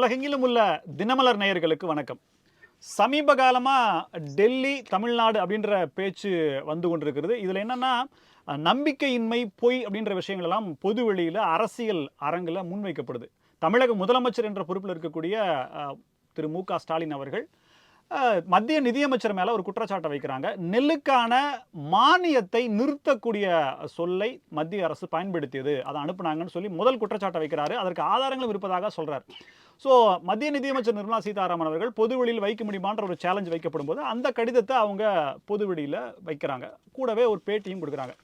உலகெங்கிலும் உள்ள தினமலர் நேயர்களுக்கு வணக்கம். சமீப காலமாக டெல்லி தமிழ்நாடு அப்படின்ற பேச்சு வந்து கொண்டிருக்கிறது. இதில் என்னென்னா நம்பிக்கையின்மை, பொய் அப்படின்ற விஷயங்கள் எல்லாம் பொது வெளியில் அரசியல் அரங்கில் முன்வைக்கப்படுது. தமிழக முதலமைச்சர் என்ற பொறுப்பில் இருக்கக்கூடிய திரு மு.க. ஸ்டாலின் அவர்கள் மத்திய நிதியமைச்சர் மேலே ஒரு குற்றச்சாட்டை வைக்கிறாங்க. நெல்லுக்கான மானியத்தை நிறுத்தக்கூடிய சொல்லை மத்திய அரசு பயன்படுத்தியது, அதை அனுப்புனாங்கன்னு சொல்லி முதல் குற்றச்சாட்டை வைக்கிறாரு. அதற்கு ஆதாரங்களும் இருப்பதாக சொல்கிறார். ஸோ மத்திய நிதியமைச்சர் நிர்மலா சீதாராமன் அவர்கள் பொதுவெளியில் வைக்க முடியுமான்ற ஒரு சேலஞ்ச் வைக்கப்படும் போது அந்த கடிதத்தை அவங்க பொதுவெளியில் வைக்கிறாங்க. கூடவே ஒரு பேட்டியும் கொடுக்குறாங்க.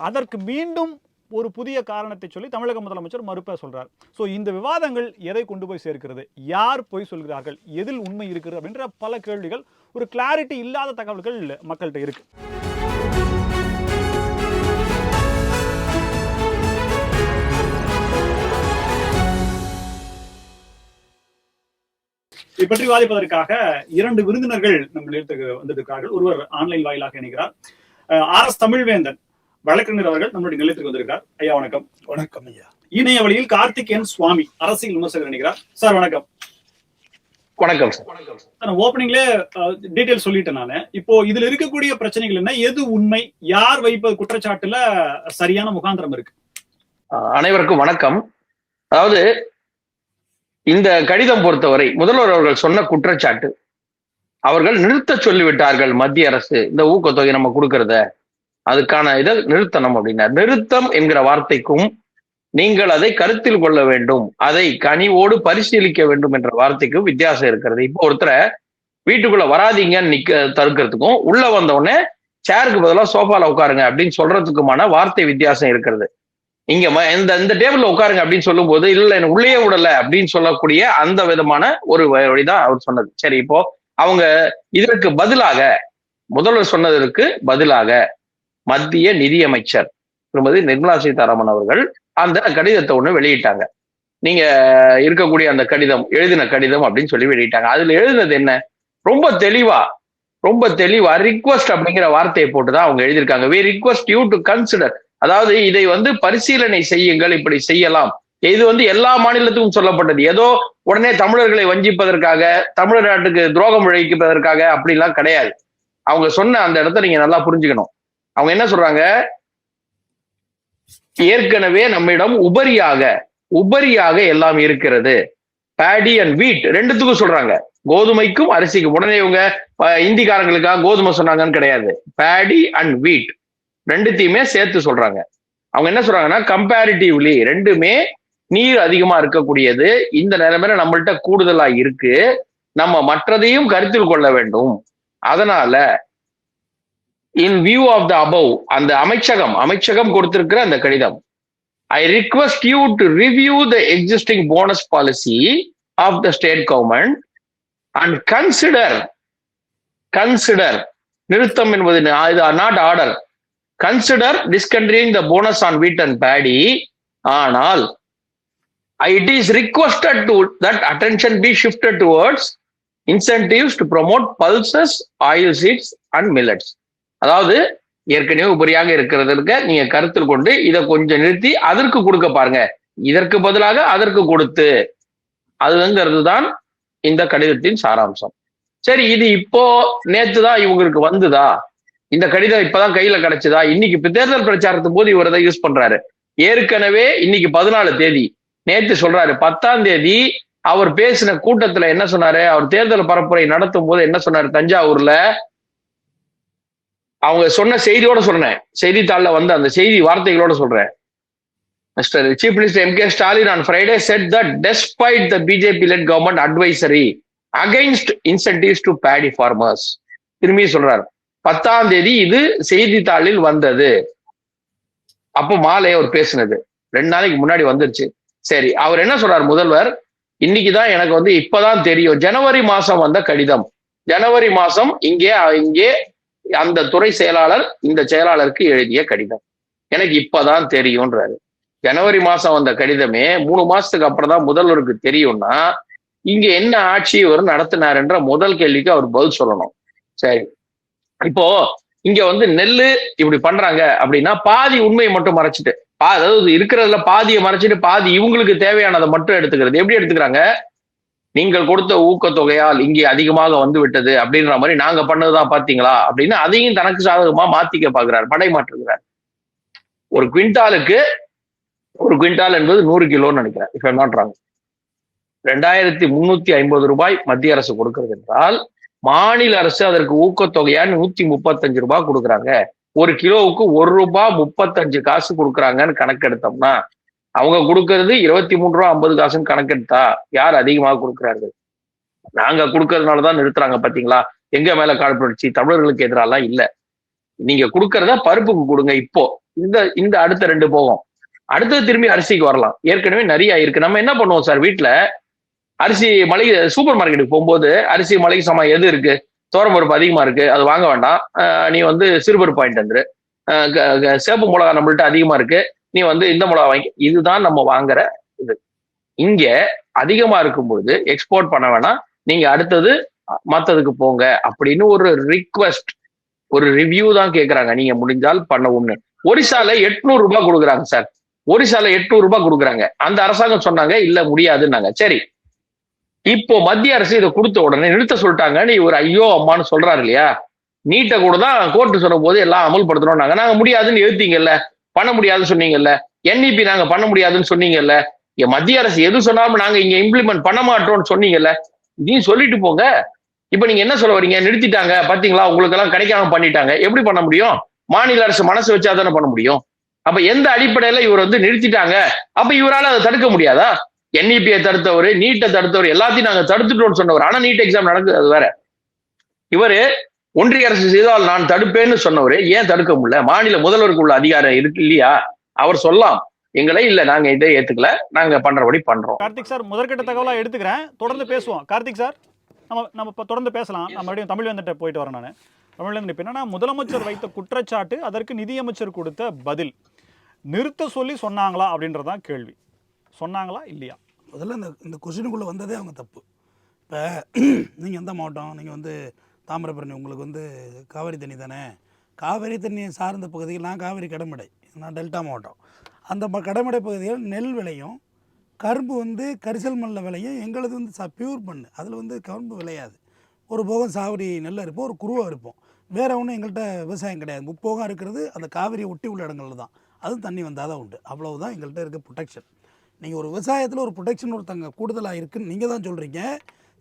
அதற்கு மீண்டும் ஒரு புதிய காரணத்தை சொல்லி தமிழக முதலமைச்சர் மறுப்ப சொல்றார். ஸோ இந்த விவாதங்கள் எதை கொண்டு போய் சேர்க்கிறது, யார் பொய் சொல்கிறார்கள், எதில் உண்மை இருக்கிறது அப்படின்ற பல கேள்விகள், ஒரு கிளாரிட்டி இல்லாத தகவல்கள் மக்கள்கிட்ட இருக்கு. இதை பற்றி விவாதிப்பதற்காக இரண்டு விருந்தினர்கள் நம்ம நிலையத்துக்கு வந்திருக்கிறார்கள். ஒருவர் ஆன்லைன் வாயிலாக இணைகிறார். ஆர்.எஸ். தமிழ்வேந்தன் வழக்கறிஞர் அவர்கள் நம்மளுடைய நிலையத்துக்கு வந்திருக்கார். ஐயா வணக்கம். வணக்கம் ஐயா. இணைய வழியில் கார்த்திகேயன் சுவாமி அரசியல் விமர்சகர் இணைகிறார். சார் வணக்கம். வணக்கம் சார். ஓப்பனிங்லே டீடைல் சொல்லிட்டேன் நானு. இப்போ இதுல இருக்கக்கூடிய பிரச்சனைகள் என்ன, எது உண்மை, யார் வைப்பது குற்றச்சாட்டுல சரியான முகாந்திரம் இருக்கு? அனைவருக்கும் வணக்கம். அதாவது இந்த கடிதம் பொறுத்தவரை முதல்வர் அவர்கள் சொன்ன குற்றச்சாட்டு, அவர்கள் நிறுத்த சொல்லிவிட்டார்கள் மத்திய அரசு இந்த ஊக்கத்தொகை நம்ம கொடுக்கறத, அதுக்கான இதை நிறுத்தணும் அப்படின்னா, நிறுத்தம் என்கிற வார்த்தைக்கும் நீங்கள் அதை கருத்தில் கொள்ள வேண்டும், அதை கனிவோடு பரிசீலிக்க வேண்டும் என்ற வார்த்தைக்கும் வித்தியாசம் இருக்கிறது. இப்போ ஒருத்தரை வீட்டுக்குள்ள வராதீங்கன்னு தடுக்கிறதுக்கும் உள்ள வந்தவுடனே சேருக்கு பதிலாக சோஃபால உட்காருங்க அப்படின்னு சொல்றதுக்குமான வார்த்தை வித்தியாசம் இருக்கிறது. இங்க இந்த டேபிள்ல உட்காருங்க அப்படின்னு சொல்லும் போது இல்ல எனக்கு உள்ளே விடல அப்படின்னு சொல்லக்கூடிய அந்த விதமான ஒரு வழிதான் அவர் சொன்னது. சரி, இப்போ அவங்க இதற்கு பதிலாக முதல்வர் சொன்னதற்கு பதிலாக மத்திய நிதியமைச்சர் திருமதி நிர்மலா சீதாராமன் அவர்கள் அந்த கடிதத்தை ஒண்ணு வெளியிட்டாங்க. நீங்க இருக்கக்கூடிய அந்த கடிதம், எழுதின கடிதம் அப்படின்னு சொல்லி வெளியிட்டாங்க. அதுல எழுதினது என்ன, ரொம்ப தெளிவா ரிக்வஸ்ட் அப்படிங்கிற வார்த்தையை போட்டுதான் அவங்க எழுதியிருக்காங்க. we request you to consider, அதாவது இதை பரிசீலனை செய்யுங்கள், இப்படி செய்யலாம். இது எல்லா மாநிலத்துக்கும் சொல்லப்பட்டது. ஏதோ உடனே தமிழர்களை வஞ்சிப்பதற்காக, தமிழ்நாட்டுக்கு துரோகம் விளைவிப்பதற்காக அப்படிலாம் கிடையாது. அவங்க சொன்ன அந்த இடத்த நீங்க நல்லா புரிஞ்சுக்கணும். அவங்க என்ன சொல்றாங்க, ஏற்கனவே நம்மிடம் உபரியாக எல்லாம் இருக்கிறது. பேடி அண்ட் வீட் ரெண்டுத்துக்கும் சொல்றாங்க, கோதுமைக்கும் அரிசிக்கும். உடனே இவங்க இந்திக்காரங்களுக்காக கோதுமை சொன்னாங்கன்னு கிடையாது, பேடி அண்ட் வீட் ரெண்டுத்தையுமே சேர்த்து சொல்றாங்க. அவங்க என்ன சொல்றாங்கன்னா, கம்பேரிட்டிவ்லி ரெண்டுமே நீர் அதிகமா இருக்கக்கூடியது, இந்த நிலைமையில நம்மள்ட்ட கூடுதலா இருக்கு, நம்ம மற்றதையும் கருத்தில் கொள்ள வேண்டும். அதனால in view of the above, அந்த அமைச்சகம் கொடுத்திருக்கிற அந்த கடிதம், I request you to review the existing bonus policy of the state government and consider நிறுத்தம் என்பது not order, consider discontinuing the bonus on wheat and paddy, ஆனால் it is requested to that attention be shifted towards incentives to promote pulses, oil seeds and millets. அதாவது ஏற்கனவே உபரியாக இருக்கிறதுக்கு நீங்க கருத்தில் கொண்டு இதை கொஞ்சம் நிறுத்தி அதற்கு கொடுக்க பாருங்க, இதற்கு பதிலாக அதற்கு கொடுத்து, அதுங்கிறது தான் இந்த கடிதத்தின் சாராம்சம். சரி, இது இப்போ நேத்துதான் இவங்களுக்கு வந்துதா, இந்த கடிதம் இப்பதான் கையில கிடைச்சதா? இன்னைக்கு தேர்தல் பிரச்சாரத்துக்கு போது இவர் அதை யூஸ் பண்றாரு. ஏற்கனவே இன்னைக்கு 14 தேதி, நேத்து சொல்றாரு 10ஆம் தேதி அவர் பேசின கூட்டத்துல என்ன சொன்னாரு, அவர் தேர்தல் பரப்புரை நடத்தும் போது என்ன சொன்னாரு, தஞ்சாவூர்ல அவங்க சொன்ன செய்தியோட சொன்னேன், செய்தித்தாள்ல அந்த செய்தி வார்த்தைகளோட சொல்றேன். Mr. Chief Minister M.K. Stalin on Friday said that despite the BJP-led government advisory against incentives to paddy farmers, திரும்பி சொல்றாரு 10ஆம் தேதி இது செய்தித்தாளில் வந்தது. அப்போ மாலை அவர் பேசினது 2 நாளைக்கு முன்னாடி வந்துருச்சு. சரி, அவர் என்ன சொல்றாரு முதல்வர், இன்னைக்குதான் எனக்கு இப்பதான் தெரியும், ஜனவரி மாசம் வந்த கடிதம், ஜனவரி மாசம் இங்கே அந்த துறை செயலாளர் இந்த செயலாளருக்கு எழுதிய கடிதம், எனக்கு இப்பதான் தெரியும்ன்றாரு. ஜனவரி மாசம் வந்த கடிதமே 3 மாசத்துக்கு அப்புறம் தான் முதல்வருக்கு தெரியும்னா இங்க என்ன ஆட்சி இவர் நடத்தினாருன்ற முதல் கேள்விக்கு அவர் பதில் சொல்லணும். சரி, இப்போ இங்க நெல்லு இப்படி பண்றாங்க அப்படின்னா பாதி உண்மையை மட்டும் மறைச்சிட்டு, அதாவது இருக்கிறதுல பாதியை மறைச்சிட்டு பாதி இவங்களுக்கு தேவையானதை மட்டும் எடுத்துக்கிறது. எப்படி எடுத்துக்கிறாங்க, நீங்கள் கொடுத்த ஊக்கத்தொகையால் இங்கே அதிகமாக வந்து விட்டது அப்படின்ற மாதிரி நாங்க பண்ணதுதான் பாத்தீங்களா அப்படின்னு அதையும் தனக்கு சாதகமா மாத்திக்க பாக்குறாரு, படைமாற்றுகிறார். ஒரு குவிண்டாலுக்கு ஒரு குவிண்டால் என்பது 100 கிலோன்னு நினைக்கிறேன், இப்ப நாட்டுறாங்க. 2350 மத்திய அரசு கொடுக்கிறது என்றால் மாநில அரசு அதற்கு ஊக்கத்தொகையா 135 ரூபாய் கொடுக்குறாங்க. ஒரு கிலோவுக்கு ₹1.35 கொடுக்குறாங்கன்னு கணக்கெடுத்தோம்னா அவங்க கொடுக்கறது 23.50 கணக்கெடுத்தா யார் அதிகமாக கொடுக்கிறார்கள்? நாங்க கொடுக்கறதுனாலதான் நிறுத்துறாங்க பாத்தீங்களா. எங்க மேல காழ்ப்புணர்ச்சி? தமிழர்களுக்கு எதிராலாம் இல்ல. நீங்க கொடுக்கறத பருப்புக்கு கொடுங்க. இப்போ இந்த இந்த அடுத்த 2 போகும், அடுத்தது திரும்பி அரிசிக்கு வரலாம். ஏற்கனவே நிறைய இருக்கு. நம்ம என்ன பண்ணுவோம் சார், வீட்டுல அரிசி மளிகை சூப்பர் மார்க்கெட்டுக்கு போகும்போது அரிசி மளிகை சாமான் எது இருக்கு, பருப்பு அதிகமா இருக்கு, அது வாங்க வேண்டாம், நீ சிறுபருப்பு வாங்கிட்டு வந்துரு, சேப்பு மிளகா நம்மள்ட்ட அதிகமா இருக்கு, நீ இந்த மிளகா வாங்கி. இதுதான் நம்ம வாங்குற இது. இங்க அதிகமா இருக்கும்போது எக்ஸ்போர்ட் பண்ண வேணாம், நீங்க அடுத்தது மத்ததுக்கு போங்க அப்படின்னு ஒரு ரிக்வெஸ்ட், ஒரு ரிவ்யூ தான் கேட்கறாங்க. நீங்க முடிஞ்சால் பண்ணவும்னு. ஒரிசால 800 ரூபாய் கொடுக்குறாங்க சார். ஒரிசால 800 ரூபாய் கொடுக்குறாங்க. அந்த அரசாங்கம் சொன்னாங்க இல்ல முடியாதுன்னாங்க. சரி, இப்போ மத்திய அரசு இதை கொடுத்த உடனே நிறுத்த சொல்லிட்டாங்க. நீ ஒரு ஐயோ அம்மான்னு சொல்றாரு இல்லையா. நீட்டை கூட தான் கோர்ட்டு சொன்ன போது எல்லாம் அமல்படுத்தணும், நாங்க முடியாதுன்னு எழுத்தீங்கல்ல, பண்ண முடியாதுன்னு சொன்னீங்கல்ல, NEP நாங்க பண்ண முடியாதுன்னு சொன்னீங்கல்ல, மத்திய அரசு எது சொன்னாலும் நாங்க இங்க இம்ப்ளிமெண்ட் பண்ண மாட்டோம்னு சொன்னீங்கல்ல, இதையும் சொல்லிட்டு போங்க. இப்ப நீங்க என்ன சொல்ல வரீங்க? நிறுத்திட்டாங்க பாத்தீங்களா, உங்களுக்கு எல்லாம் கிடைக்காம பண்ணிட்டாங்க, எப்படி பண்ண முடியும்? மாநில அரசு மனசு வச்சாதானே பண்ண முடியும். அப்ப எந்த அடிப்படையில இவர் நிறுத்திட்டாங்க, அப்ப இவரால் அதை தடுக்க முடியாதா? NEP-யை தடுத்தவர், நீட்டை தடுத்தவர், எல்லாத்தையும் நாங்க தடுத்துட்டோம்னு சொன்னவர். ஆனா நீட் எக்ஸாம் நடக்குது, அது வேற. இவரு ஒன்றிய அரசு செய்தால் நான் தடுப்பேன்னு சொன்னவர் ஏன் தடுக்க முடியல? மாநில முதல்வருக்கு உள்ள அதிகாரம் இருக்கு இல்லையா? அவர் சொல்லலாம், எங்களை இல்ல நாங்க இதை ஏத்துக்கல, நாங்க பண்றபடி பண்றோம். கார்த்திக் சார், முதற்கட்ட தகவலா எடுத்துக்கிறேன், தொடர்ந்து பேசுவோம். கார்த்திக் சார், நம்ம இப்போ தொடர்ந்து பேசலாம். நம்ம மறுபடியும் தமிழ்வேந்தன்ட்ட போயிட்டு வரேன். நான் தமிழ்வேந்தன் இப்போ என்னன்னா, முதலமைச்சர் வைத்த குற்றச்சாட்டு, அதற்கு நிதியமைச்சர் கொடுத்த பதில், நிறுத்த சொல்லி சொன்னாங்களா அப்படின்றதான் கேள்வி. சொன்னாங்களா இல்லையா? முதல்ல இந்த கொஸ்டினுக்குள்ளே வந்ததே அவங்க தப்பு. இப்போ நீங்கள் எந்த மாவட்டம்? நீங்கள் தாமிரபரணி, உங்களுக்கு காவிரி தண்ணி தானே. காவிரி தண்ணியை சார்ந்த பகுதியில், நான் காவிரி கடமடை, நான் டெல்டா மாவட்டம். அந்த கடமடை பகுதியில் நெல் விளையும், கரும்பு கரிசல் மண்ணில் விளையும். எங்களது பியூர் மண், அதில் கரும்பு விளையாது. ஒரு போகம் சாவடி நெல் இருப்போம், ஒரு குருவை இருப்போம். வேறு ஒன்றும் எங்கள்கிட்ட விவசாயம் கிடையாது. முப்போகம் இருக்கிறது அந்த காவிரியை ஒட்டி உள்ள இடங்களில் தான். அதுவும் தண்ணி வந்தால் தான் உண்டு. அவ்வளவுதான் எங்கள்கிட்ட இருக்க ப்ரொடெக்ஷன். நீங்கள் ஒரு விவசாயத்தில் ஒரு ப்ரொடெக்ஷன் ஒருத்தங்க கூடுதலாக இருக்குன்னு நீங்கள் தான் சொல்கிறீங்க.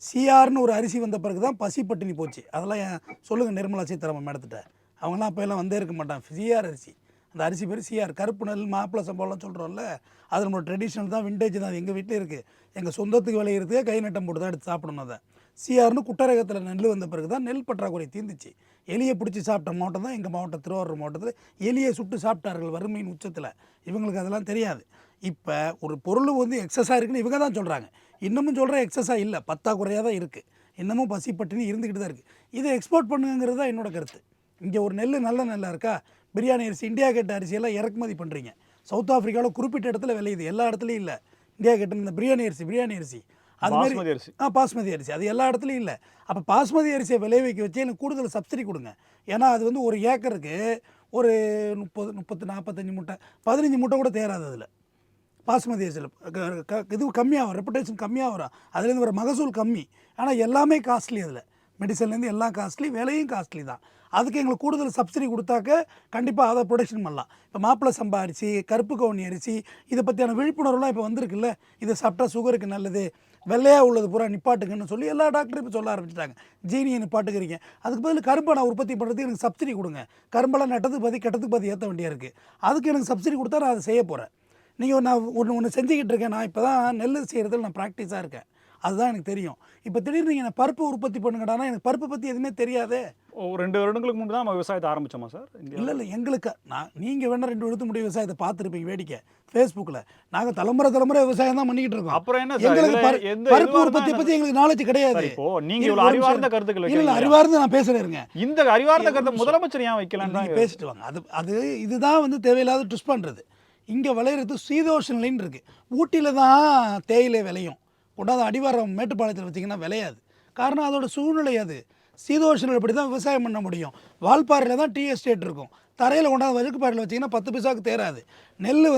சிஆர்னு ஒரு அரிசி வந்த பிறகு தான் பசி பட்டினி போச்சு. அதெல்லாம் சொல்லுங்கள் நிர்மலா சீதாராமன் மேடத்திட்ட. அவங்களாம் அப்போ எல்லாம் வந்தே இருக்க மாட்டான். சிஆர் அரிசி, அந்த அரிசி பேர் சிஆர். கருப்பு நெல், மாப்பிள சம்பளம்லாம் சொல்கிறோம்ல, அது நம்மளோட ட்ரெடிஷ்னல் தான், விண்டேஜ் தான். எங்கள் வீட்டில் இருக்குது. எங்கள் சொந்தத்துக்கு விளையிறதுக்கே கை நட்டம் போட்டு தான் எடுத்து சாப்பிடணும். அதை சிஆர்னு குட்டரகத்தில் நெல் வந்த பிறகு தான் நெல் பற்றாக்குறை தீர்ந்துச்சு. எலியை பிடிச்சி சாப்பிட்ட மாவட்டம் தான் எங்கள் மாவட்டம், திருவாரூர் மாவட்டத்தில். எலியை சுட்டு சாப்பிட்டார்கள் வறுமையின் உச்சத்தில். இவங்களுக்கு அதெல்லாம் தெரியாது. இப்போ ஒரு பொருள் எக்ஸஸாக இருக்குன்னு இவங்க தான் சொல்கிறாங்க. இன்னமும் சொல்கிற எக்ஸஸாக இல்லை, பத்தாக்குறையாக தான் இருக்குது. இன்னமும் பசி பட்டினி இருந்துக்கிட்டு தான் இருக்குது. இதை எக்ஸ்போர்ட் பண்ணுங்கிறது தான் என்னோட கருத்து. இங்கே ஒரு நெல் நல்ல நெல்லாக இருக்கா, பிரியாணி அரிசி, இந்தியா கேட் அரிசியெல்லாம் இறக்குமதி பண்ணுறீங்க. சவுத் ஆஃப்ரிக்காவில் குறிப்பிட்ட இடத்துல விளையுது, எல்லா இடத்துலையும் இல்லை. இந்தியா கேட்டு இந்த பிரியாணி அரிசி அதுமாதிரி பாஸ்மதி அரிசி அது எல்லா இடத்துலையும் இல்லை. அப்போ பாஸ்மதி அரிசியை விளைவிக்க வச்சு எனக்கு கூடுதல் சப்சிடி கொடுங்க. ஏன்னா அது ஒரு ஏக்கருக்கு ஒரு 30 45 மூட்டை, 15 மூட்டை கூட தேராது. அதில் பாஸ்மதி அரிசியில் இது கம்மியாக வரும், ரெப்புடேஷன் கம்மியாக வரும், அதுலேருந்து வர மகசூல் கம்மி. ஆனால் எல்லாமே காஸ்ட்லி. அதில் மெடிசன்லேருந்து எல்லாம் காஸ்ட்லி, விலையும் காஸ்ட்லி தான். அதுக்கு எங்களுக்கு கூடுதல் சப்சிடி கொடுத்தாக்க கண்டிப்பாக அதை ப்ரொடக்ஷன் பண்ணலாம். இப்போ மாப்பிள சம்பா அரிசி, கருப்பு கவுனி அரிசி, இதை பற்றியான விழிப்புணர்வுலாம் இப்போ வந்திருக்குல்ல. இதை சாப்பிட்டா சுகருக்கு நல்லது, வெள்ளையாக உள்ளது பூரா நிப்பாட்டுங்கன்னு சொல்லி எல்லா டாக்டரும் இப்போ சொல்ல ஆரம்பிச்சிட்டாங்க. ஜீனியை நிப்பாட்டுக்கிறீங்க, அதுக்கு பதில் கரும்பை நான் உற்பத்தி பண்ணுறதுக்கு எனக்கு சப்சிடி கொடுங்க. கரும்பெல்லாம் நட்டத்துக்கு பாதி கெட்டத்துக்கு பாதி ஏற்ற வேண்டியா இருக்குது. அதுக்கு எனக்கு சப்சிடி கொடுத்தா நான் அதை செய்ய போகிறேன். நீங்கள் நான் ஒன்று செஞ்சுக்கிட்டு இருக்கேன். நான் இப்போ தான் நெல் செய்கிறதுல நான் ப்ராக்டிஸாக இருக்கேன். அதுதான் எனக்கு தெரியும். இப்போ திடீர்னு நீங்கள் நான் பருப்பு உற்பத்தி பண்ணுங்கடானா எனக்கு பருப்பை பற்றி எதுவுமே தெரியாதே. 2 வருடங்களுக்கு முன்னாடி தான் நம்ம விவசாயத்தை ஆரம்பிச்சோமா சார்? இல்லை எங்களுக்கு நீங்கள் வேணால் 2 வருடத்துக்கு முன்னாடி விவசாயத்தை பார்த்துருப்பீங்க வேடிக்கை ஃபேஸ்புக்கில். நாங்கள் தலைமுறை விவசாயம் தான் பண்ணிக்கிட்டு இருக்கோம். அப்புறம் என்ன எங்களுக்கு பருப்பு உற்பத்தியை பற்றி எங்களுக்கு நாலேஜ் கிடையாது. இப்போ நீங்கள் இவ்வளோ அறிவார்ந்த கருத்துக்கள் இல்லை, அறிவார்ந்து நான் பேசுகிறேங்க. இந்த அறிவார்ந்த கருத்தை முதலமைச்சர் ஏன் வைக்கலாம்? நீங்கள் பேசிட்டு வாங்க. அது இதுதான் தேவையில்லாத ட்விஸ்ட் பண்ணுறது. இங்கே விளையிறது சீதோஷன் லைன் இருக்குது. ஊட்டியில் தான் தேயிலை விளையும், கொண்டாந்து அடிவாரம் மேட்டுப்பாளையத்தில் வச்சிங்கன்னா விளையாது. காரணம் அதோட சூழ்நிலை. அது சீதோஷனில் இப்படி தான் விவசாயம் பண்ண முடியும். வால்பாறையில் தான் டீ எஸ்டேட் இருக்கும். தரையில் கொண்டாந்து வழுக்குப்பாறையில் வச்சிங்கன்னா 10 பைசாவுக்கு தேராது. நெல்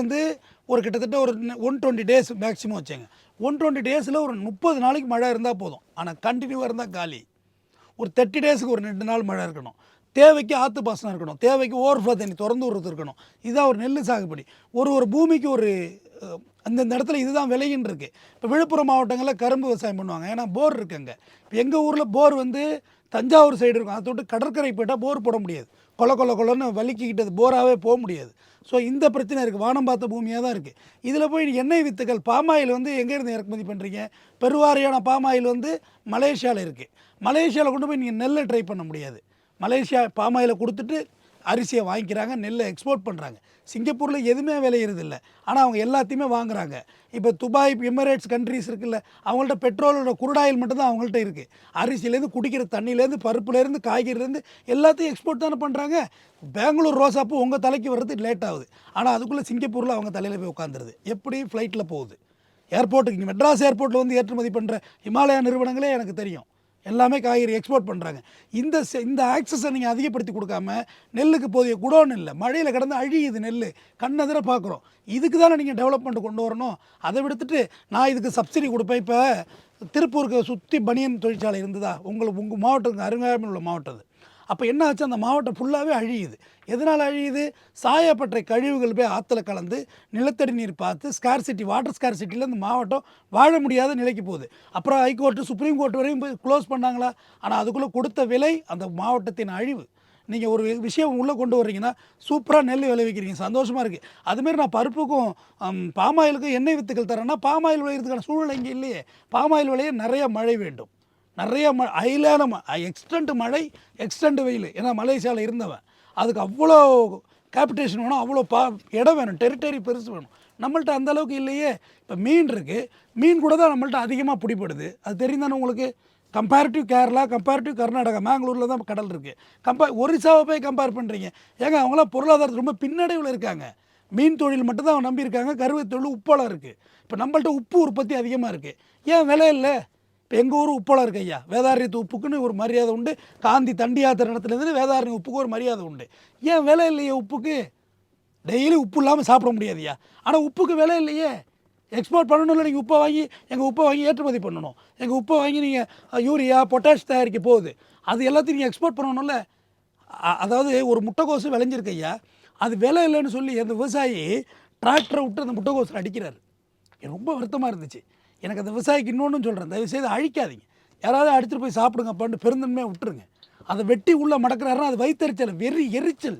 ஒரு கிட்டத்தட்ட ஒரு 120 டேஸ் மேக்ஸிமம் வச்சுங்க. 120 டேஸில் ஒரு 30 நாளைக்கு மழை இருந்தால் போதும். ஆனால் கண்டினியூவாக இருந்தால் காலி. ஒரு 30 டேஸுக்கு ஒரு 2 நாள் மழை இருக்கணும். தேவைக்கு ஆற்று பாசனம் இருக்கணும், தேவைக்கு ஓவர்ஃப்ளோ தண்ணி திறந்து விடுறது இருக்கணும். இதுதான் ஒரு நெல் சாகுபடி. ஒரு பூமிக்கு ஒரு அந்தந்த இடத்துல இதுதான் விளையின்னு இருக்குது. இப்போ விழுப்புரம் மாவட்டங்களில் கரும்பு விவசாயம் பண்ணுவாங்க, ஏன்னா போர் இருக்குங்க. இப்போ எங்கள் ஊரில் போர் வந்து தஞ்சாவூர் சைடு இருக்கும், அதை விட்டு கடற்கரை போயிட்டால் போர் போட முடியாது, கொலன்னு வலிக்கிக்கிட்டு அது போராகவே போக முடியாது. ஸோ இந்த பிரச்சனை இருக்குது, வானம் பார்த்த பூமியாக தான் இருக்குது. இதில் போய் எண்ணெய் வித்துக்கள் பாமாயில் வந்து எங்கேருந்து இறக்குமதி பண்ணுறீங்க? பெருவாரியான பாமாயில் வந்து மலேசியாவில் இருக்குது. மலேசியாவில் கொண்டு போய் நீங்கள் நெல்லை ட்ரை பண்ண முடியாது. மலேசியா பாமாயிலை கொடுத்துட்டு அரிசியை வாங்கிக்கிறாங்க, நெல்லை எக்ஸ்போர்ட் பண்ணுறாங்க. சிங்கப்பூரில் எதுவுமே விளையிறதில்ல, ஆனால் அவங்க எல்லாத்தையுமே வாங்குறாங்க. இப்போ துபாய், எமிரேட்ஸ் கண்ட்ரிஸ் இருக்குல்ல, அவங்கள்ட்ட பெட்ரோலோட குருடாயில் மட்டும்தான் அவங்கள்ட்ட இருக்குது. அரிசியிலேருந்து குடிக்கிற தண்ணியிலேருந்து பருப்புலேருந்து காய்கறிலேருந்து எல்லாத்தையும் எக்ஸ்போர்ட் தானே பண்ணுறாங்க. பெங்களூர் ரோசாப்பூ உங்கள் தலைக்கு வர்றதுக்கு லேட் ஆகுது, ஆனால் அதுக்குள்ளே சிங்கப்பூரில் அவங்க தலையில் போய் உட்காந்துருது. எப்படி ஃப்ளைட்டில் போகுது ஏர்போர்ட்டுக்கு? இங்கே மெட்ராஸ் ஏர்போர்ட்டில் வந்து ஏற்றுமதி பண்ணுற இமாலயா நிறுவனங்களே எனக்கு தெரியும், எல்லாமே காய்கறி எக்ஸ்போர்ட் பண்ணுறாங்க. இந்த ஆக்சஸை நீங்கள் அதிகப்படுத்தி கொடுக்காம, நெல்லுக்கு போதிய குடோன் இல்லை, மழையில் கிடந்து அழியுது நெல், கண்ணெதிர பார்க்குறோம். இதுக்கு தானே நீங்கள் டெவலப்மெண்ட் கொண்டு வரணும். அதை விடுத்துட்டு நான் இதுக்கு சப்சிடி கொடுப்பேன். இப்போ திருப்பூருக்கு சுற்றி பனியன் தொழிற்சாலை இருந்ததா? உங்கள் மாவட்டத்துக்கு அருகாமையில் உள்ள மாவட்டம் அது. அப்போ என்ன ஆச்சு, அந்த மாவட்டம் ஃபுல்லாகவே அழியுது. எதனால் அழியுது? சாயப்பட்ட கழிவுகள் போய் ஆற்றுல கலந்து நிலத்தடி நீர் பார்த்து ஸ்கார்சிட்டி, வாட்டர் ஸ்கார்சிட்டியில் இந்த மாவட்டம் வாழ முடியாத நிலைக்கு போகுது. அப்புறம் ஹைகோர்ட்டு, சுப்ரீம் கோர்ட் வரையும் போய் க்ளோஸ் பண்ணாங்களா? ஆனால் அதுக்குள்ளே கொடுத்த விலை அந்த மாவட்டத்தின் அழிவு. நீங்கள் ஒரு விஷயம் உள்ளே கொண்டு வர்றீங்கன்னா சூப்பராக நெல் விளைவிக்கிறீங்க, சந்தோஷமாக இருக்குது. அதுமாரி நான் பருப்புக்கும் பாமாயிலுக்கும் எண்ணெய் வித்துக்கள் தரேன்னா பாமாயில் விளையிறதுக்கான சூழ்நிலை இங்கே இல்லையே. பாமாயில் விளைய நிறைய மழை வேண்டும், நிறைய ஹைலான எக்ஸ்டெண்ட் மழை, எக்ஸ்டெண்ட் வெயில். ஏன்னா மலேசியாவில் இருந்தவன், அதுக்கு அவ்வளோ கேபிட்டேஷன் வேணும், அவ்வளோ இடம் வேணும், டெரிட்டரி பெருசு வேணும். நம்மள்ட்ட அந்த அளவுக்கு இல்லையே. இப்போ மீன் இருக்குது, மீன் கூட தான் நம்மள்ட்ட அதிகமாக பிடிப்படுது, அது தெரியும் தானே உங்களுக்கு. கம்பேரிட்டிவ் கேரளா, கம்பேரிட்டிவ் கர்நாடகா, மேங்களூரில் தான் கடல் இருக்குது. ஒரிசாவை போய் கம்பேர் பண்ணுறீங்க ஏங்க? அவங்களாம் பொருளாதாரத்தில் ரொம்ப பின்னடைவில் இருக்காங்க. மீன் தொழில் மட்டும்தான் அவங்க நம்பியிருக்காங்க. கருவை தொழில் உப்பளம் இருக்குது. இப்போ நம்மள்ட்ட உப்பு உற்பத்தி அதிகமாக இருக்குது, ஏன் விலை இல்லை? இப்போ எங்கள் ஊர் உப்பளம் இருக்கு ஐயா, வேதாரண்யத்து உப்புக்குன்னு ஒரு மரியாதை உண்டு. காந்தி தண்டி யாத்திரை இடத்துலேருந்து வேதாரண்ய உப்புக்கு ஒரு மரியாதை உண்டு. ஏன் விலை இல்லையே உப்புக்கு? டெய்லி உப்பு இல்லாமல் சாப்பிட முடியாதுயா, ஆனால் உப்புக்கு விலை இல்லையே. எக்ஸ்போர்ட் பண்ணணும்ல, நீங்கள் உப்பை வாங்கி எங்கள் உப்பை வாங்கி ஏற்றுமதி பண்ணணும். எங்கள் உப்பை வாங்கி நீங்கள் யூரியா, பொட்டாஷ் தயாரிக்க போகுது, அது எல்லாத்தையும் நீங்கள் எக்ஸ்போர்ட் பண்ணணும்ல. அதாவது ஒரு முட்டைக்கோசு விளைஞ்சிருக்கு ஐயா, அது விலை இல்லைன்னு சொல்லி அந்த விவசாயி டிராக்டரை விட்டு அந்த முட்டைக்கோசில் அடிக்கிறார். ரொம்ப வருத்தமாக இருந்துச்சு எனக்கு. அந்த விவசாயிக்கு இன்னொன்று சொல்கிறேன், தயவுசெய்து அழிக்காதீங்க. யாராவது அடிச்சுட்டு போய் சாப்பிடுங்கப்பான்னு பெருந்தன்மையாக விட்டுருங்க. அதை வெட்டி உள்ளே மடக்கிறாருன்னா அது வயிற்றுச்சல், எரிச்சல்.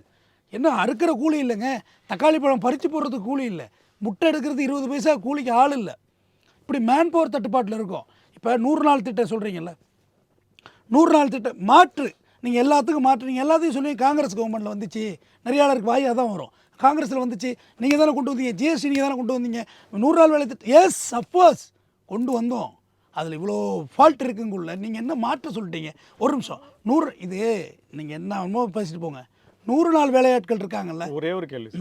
என்ன அறுக்கிற கூலி இல்லைங்க, தக்காளி பழம் பறித்து போடுறதுக்கு கூலி இல்லை, முட்டை எடுக்கிறது 20 பைசா கூலிக்கு ஆள் இல்லை. இப்படி மேன் பவர் தட்டுப்பாட்டில் இருக்கும். இப்போ 100 நாள் திட்டம் சொல்கிறீங்கல்ல, 100 நாள் திட்டம் மாற்று, நீங்கள் எல்லாத்துக்கும் மாற்று. நீங்கள் எல்லாத்தையும் சொல்லி காங்கிரஸ் கவர்மெண்ட்டில் வந்துச்சு, நிறைய ஆளருக்கு வாயாக தான் வரும். காங்கிரஸில் வந்துச்சு, நீங்கள் தானே கொண்டு வந்தீங்க, ஜிஎஸ்டி நீங்கள் தானே கொண்டு வந்தீங்க, 100 நாள் வேலை திட்டம். எஸ் அஃப்கோர்ஸ் கொண்டு வந்தோம், அதில் இவ்வளோ ஃபால்ட் இருக்குங்குள்ள நீங்கள் என்ன மாற்ற சொல்லிட்டீங்க? ஒரு நிமிஷம், 100 இது நீங்கள் என்ன பேசிட்டு போங்க. 100 நாள் வேலையாட்கள் இருக்காங்கல்ல. ஒரே ஒரு கேள்வி,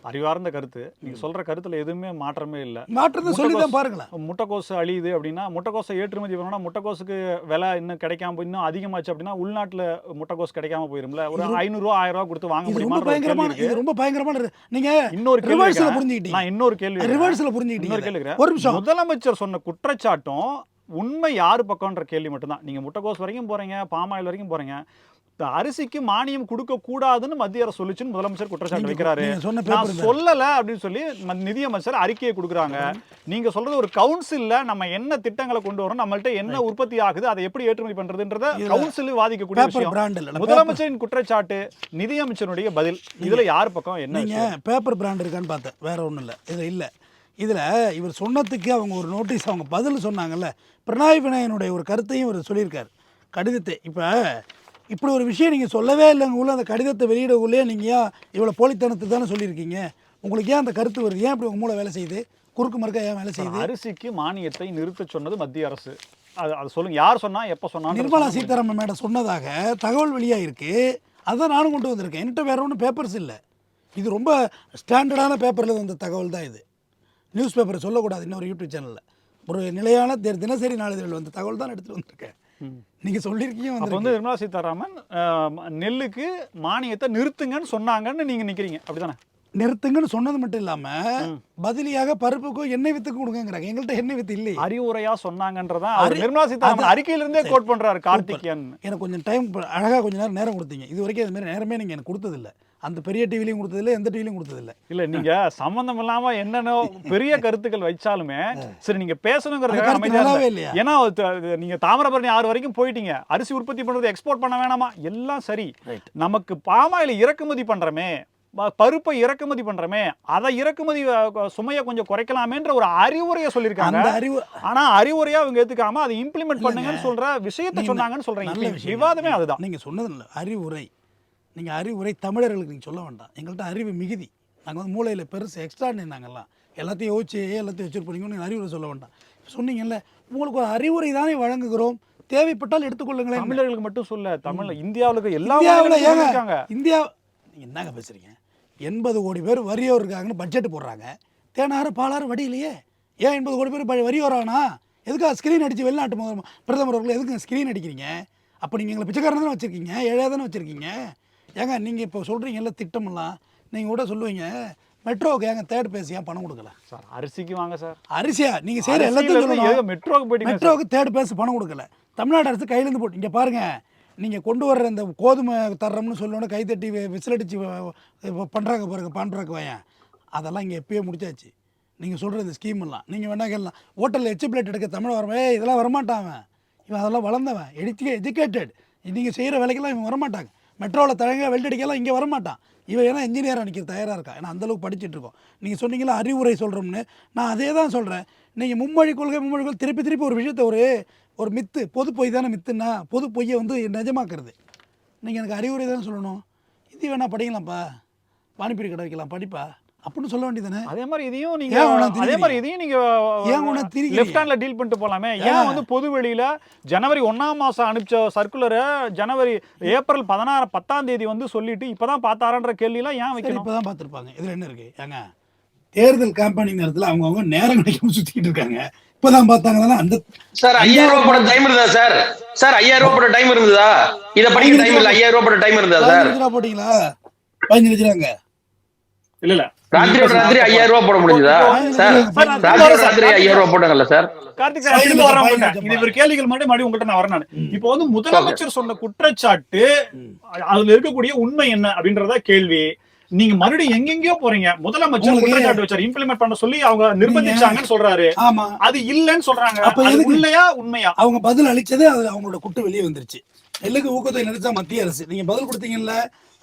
அறிவார்ந்த கருத்து. நீங்க சொல்ற கருத்துல எதுவுமே மாற்றமே இல்லை. மாற்றத்தை சொல்லி தான் பாருங்களேன். முட்டைக்கோசு அழியுது அப்படின்னா, முட்டைக்கோசை ஏற்றுமதி பண்ணணும்னா முட்டைக்கோசுக்கு விலை இன்னும் கிடைக்காம இன்னும் அதிகமாச்சு அப்படின்னா உள்நாட்டில் முட்டைக்கோசு கிடைக்காம போயிரும்ல. ஒரு 500 ரூபா 1000 ரூபா கொடுத்து வாங்க முடியுமா? இது ரொம்ப பயங்கரமான. நீங்க இன்னொரு ரிவர்ஸ்ல புரிஞ்சுக்கிட்டீங்க. நான் இன்னொரு கேள்வி ரிவர்ஸ்ல புரிஞ்சுக்கிட்டீங்க. ஒரு நிமிஷம், முதலமைச்சர் சொன்ன குற்றச்சாட்டும் உண்மை யாரு பக்கம்ன்ற கேள்வி மட்டும்தான். நீங்க முட்டைக்கோசு வரைக்கும் போறீங்க, பாமாயில் வரைக்கும் போறீங்க. அரிசிக்கு மானியம் கொடுக்க கூடாதுன்னு மத்திய அரசு சொல்லிச்சுன்னு முதலமைச்சர் குற்றச்சாட்டு வைக்கிறாரு. நான் சொல்லல அப்படின்னு சொல்லி நிதியமைச்சர் அறிக்கையை கொடுக்குறாங்க. நீங்க சொல்றது ஒரு கவுன்சில்ல நம்ம என்ன திட்டங்களை கொண்டு வரோம், நம்மள்ட்ட என்ன உற்பத்தி ஆகுது, அதை எப்படி ஏற்றுமதி பண்றதுன்றத கவுன்சில் வாதிக்கக்கூடிய விஷயம். முதலமைச்சரின் குற்றச்சாட்டு, நிதியமைச்சருடைய பதில், இதுல யார் பக்கம் என்ன? நீங்க பேப்பர் பிராண்ட் இருக்கான்னு பார்த்தேன், வேற ஒன்றும் இல்லை. இதுல இல்லை. இதில் இவர் சொன்னதுக்கு அவங்க ஒரு நோட்டீஸ், அவங்க பதில் சொன்னாங்கல்ல, பினராயி விஜயனுடைய ஒரு கருத்தையும் இவர் சொல்லியிருக்காரு, கடிதத்தை. இப்போ இப்படி ஒரு விஷயம் நீங்கள் சொல்லவே இல்லைங்க உள்ள, அந்த கடிதத்தை வெளியிடக்குள்ளே நீங்கள் ஏன் இவ்வளோ போலித்தனத்தை தானே சொல்லியிருக்கீங்க? உங்களுக்கு ஏன் அந்த கருத்து வருது? ஏன் இப்படி உங்கள் மூளை வேலை செய்யுது? குறுக்கு மறுக்க ஏன் வேலை செய்யுது? அரிசிக்கு மானியத்தை நிறுத்த சொன்னது மத்திய அரசு, அது சொல்லுங்க, யார் சொன்னா, எப்போ சொன்னா? நிர்மலா சீதாராமன் மேடம் சொன்னதாக தகவல் வெளியாகிருக்கு. அதான் நானும் கொண்டு வந்திருக்கேன். என்கிட்ட வேற ஒன்றும் பேப்பர்ஸ் இல்லை. இது ரொம்ப ஸ்டாண்டர்டான பேப்பரில் வந்த தகவல் தான் இது. நியூஸ் பேப்பரை சொல்லக்கூடாது, இன்னொரு யூடியூப் சேனலில் ஒரு நிலையான தினசரி நாளிதழில் வந்த தகவல் தான் எடுத்துகிட்டு வந்திருக்கேன். நீங்கள் சொல்லியிருக்கீங்க. வந்து நிர்மலா சீதாராமன் நெல்லுக்கு மானியத்தை நிறுத்துங்கன்னு சொன்னாங்கன்னு நீங்கள் நிற்கிறீங்க, அப்படிதானே? நிறுத்துங்கன்னு சொன்னது மட்டும் இல்லாம ம். பதிலியாக பருப்புக்கும் எண்ணெய் வித்துக்கும் கொடுங்கங்கிறாங்க. எங்கள்கிட்ட எண்ணெய் வித்து இல்லையே. அறிவுரையா சொன்னாங்கன்றதா அவர் அறி- நிர்மலா சீதாராமன் அது- அறிக்கையிலிருந்தே சரி. கோட் பண்றாரு கார்த்திகேயன். எனக்கு கொஞ்சம் டைம் அழகாக கொஞ்சம் நேரம் கொடுத்தீங்க. இது வரைக்கும் அது மாதிரி நேரமே நீங்கள் எனக்கு கொடுத்ததில்ல. அந்த பெரிய டிவிலையும் கொடுத்ததில்ல, எந்த டிவிலையும் கொடுத்ததில்ல. இல்ல நீங்க சம்பந்தம் இல்லாம என்னென்ன பெரிய கருத்துக்கள் வச்சாலுமே சரி நீங்க பேசணுங்கிறதுக்காக கருத்து அமைதியா நல்லாவே இருந்தேன். இல்லையா? ஏன்னா நீங்க தாமிரபரணி 6 வரைக்கும் போயிட்டீங்க. அரிசி உற்பத்தி பண்றது எக்ஸ்போர்ட் பண்ண வேணாமா, எல்லாம் சரி. ரைட். நமக்கு பாமாயில இறக்குமதி பண்றமே, பருப்பை இறக்குமதி பண்றமே, அதை இறக்குமதி சுமையை கொஞ்சம் குறைக்கலாமேன்ற ஒரு அறிவுரையை சொல்லியிருக்காங்க. அந்த அறிவு ஆனா அறிவுரையா அவங்க ஏத்துக்காம அதை இம்ப்ளிமெண்ட் பண்ணுங்கன்னு சொல்ற விஷயத்தை நீங்க சொன்னாங்கன்னு நல்ல சொல்றீங்க. விஷயம். விவாதமே அதுதான். நீங்கள் சொன்னது இல்லை, அறிவுரை. நீங்கள் அறிவுரை தமிழர்களுக்கு நீங்கள் சொல்ல வேண்டாம். எங்கள்கிட்ட அறிவு மிகுதி. நாங்கள் வந்து மூளையில் பெருசு எக்ஸ்ட்ரா நாங்கள்லாம் எல்லாத்தையும் யோசிச்சு எல்லாத்தையும் வச்சுருப்பீங்கன்னு நீங்கள் அறிவுரை சொல்ல வேண்டாம். சொன்னீங்கல்ல, உங்களுக்கு ஒரு அறிவுரை தானே வழங்குகிறோம், தேவைப்பட்டால் எடுத்துக்கொள்ளுங்களேன். தமிழர்களுக்கு மட்டும் சொல்ல, தமிழ்ல இந்தியாவுல இருக்க எல்லா இந்தியாவில் மாநிலங்களுக்கும் ஏங்க இருக்காங்க. இந்தியா நீங்கள் என்னங்க பேசுகிறீங்க? 80 கோடி பேர் வரியோர் இருக்காங்கன்னு பட்ஜெட் போடுறாங்க. தேனாறு பாலாறு வடியிலையே ஏன் 80 கோடி பேர் வரியோரானா? எதுக்காக ஸ்க்ரீன் அடித்து வெளிநாட்டு பிரதமர் அவர்கள் எதுக்கு ஸ்க்ரீன் அடிக்கிறீங்க? அப்போ நீங்கள் எங்களை பிச்சைக்காரன் தானே வச்சுருக்கீங்க, ஏழையாக தானே வச்சுருக்கீங்க. ஏங்க நீங்கள் இப்போ சொல்கிறீங்கல்ல திட்டமெல்லாம், நீங்கள் கூட சொல்லுவீங்க மெட்ரோவுக்கு ஏங்க தேர்ட் பேஸ் ஏன் பணம் கொடுக்கல? சார் அரிசிக்கு வாங்க சார். அரிசியா நீங்கள் செய்கிற எல்லாத்தையும் சொல்லணும். மெட்ரோக்கு போயிட்டீங்க சார். மெட்ரோவுக்கு தேர்ட் பேஸ் பணம் கொடுக்கல. தமிழ்நாடு அரசு கையிலேருந்து போட்டு இங்கே பாருங்கள், நீங்கள் கொண்டு வர்ற இந்த கோதுமை தர்றோம்னு சொல்லணும்னா கைத்தட்டி விசிலடிச்சு பண்ணுறாங்க பாருங்க, பான்றாக்கு வாயன், அதெல்லாம் இங்கே எப்பயே முடிச்சாச்சு. நீங்கள் சொல்கிற இந்த ஸ்கீம் எல்லாம் நீங்கள் வேணா கேட்கலாம். ஹோட்டலில் எச்சு பிளேட் எடுக்க தமிழ் வரவே இதெல்லாம் வரமாட்டான். இவன் அதெல்லாம் வளர்ந்தவன், எஜுகேட்டட். நீங்கள் செய்கிற வேலைக்கெல்லாம் இவன் வரமாட்டாங்க. மெட்ரோவில் தழங்க வெல்டடிக்கலாம் இங்கே வரமாட்டான். இவன் ஏன்னா இன்ஜினியராக நிற்கிற தயாராக இருக்கான். ஏன்னா அந்தளவுக்கு படிச்சுட்டு இருக்கோம். நீங்கள் சொன்னீங்களா அறிவுரை சொல்கிறோம்னு, நான் அதே தான் சொல்கிறேன். நீங்கள் மும்மொழி கொள்கை திருப்பி ஒரு விஷயத்தை ஒரு மித்து, பொது பொய் தானே மித்துன்னா, பொது பொய்யை வந்து நிஜமாக்குறது. நீங்கள் எனக்கு அறிவுரை தானே சொல்லணும். இது வேணா படிக்கலாம்ப்பா, பானிபூரி கடை வைக்கலாம் படிப்பா அப்படின்னு சொல்ல வேண்டியதானே. அதே மாதிரி இதையும் நீங்க ஏன் உனக்கு அதே மாதிரி இதையும் நீங்க ஏன் உனக்கு திரிக்கிறீங்க? லெஃப்ட் ஹேண்ட்ல டீல் பண்ணிட்டு போலாமே. ஏன் வந்து பொது வெளியில ஜனவரி 1ஆம் மாசம் அனுப்பிச்ச சர்க்குலரை ஏப்ரல் 10ஆம் தேதி வந்து சொல்லிட்டு இப்பதான் பார்த்தாரன்ற கேள்வி எல்லாம் ஏன் சரி, வைக்கணும்? இப்போ தான் பார்த்துருப்பாங்க. இதில் என்ன இருக்குது? ஏங்க தேர்தல் கேம்பெயினிங் நேரத்தில் அவங்கவுங்க நேரம் கிடைக்காம சுற்றிக்கிட்டு இருக்காங்க. இப்போதான் பார்த்தாங்கன்னா அந்த சார் 5000 ரூபாய் போட டைம் இருந்ததா சார்? சார் 5000 ரூபாய் போட டைம் இருந்ததா? இத படிக்க டைம் இல்ல, 5000 ரூபாய் போட டைம் இருந்ததா சார்? 15 ரூபா போட்டீங்களா? 15 ரூபாங்க. இல்ல ராத்திரியோட ராத்திரி 5000 ரூபாய் போட முடிஞ்சதா சார்? ராத்திரியோட ராத்திரி 5000 ரூபாய் போட்டாங்கல்ல சார்? கார்த்திக் சார் திரும்ப வர்றேன். இது ஒரு கேள்விகள் மறுபடியும் உங்கள்கிட்ட நான் வரேன். நான் இப்போ வந்து முதலமைச்சர் சொன்ன குற்றச்சாட்டு அதுல இருக்கக்கூடிய உண்மை என்ன அப்படின்றத கேள்வி. நீங்க மறுபடியும் எங்கெங்கயோ போறீங்க. முதலமைச்சர் குற்றச்சாட்டு வச்சாரு, இம்ப்ளிமெண்ட் பண்ண சொல்லி அவங்க நிர்பந்திச்சாங்கன்னு சொல்றாரு. ஆமா, அது இல்லன்னு சொல்றாங்க. அப்ப அது எதுக்கு? இல்லையா உண்மையா? அவங்க பதில் அளிச்சது அது அவங்களோட குட்டு வெளியே வந்துருச்சு. நெல்லுக்கு ஊக்கத்தை நினைச்சா மத்திய அரசு, நீங்க பதில் கொடுத்தீங்கல்ல,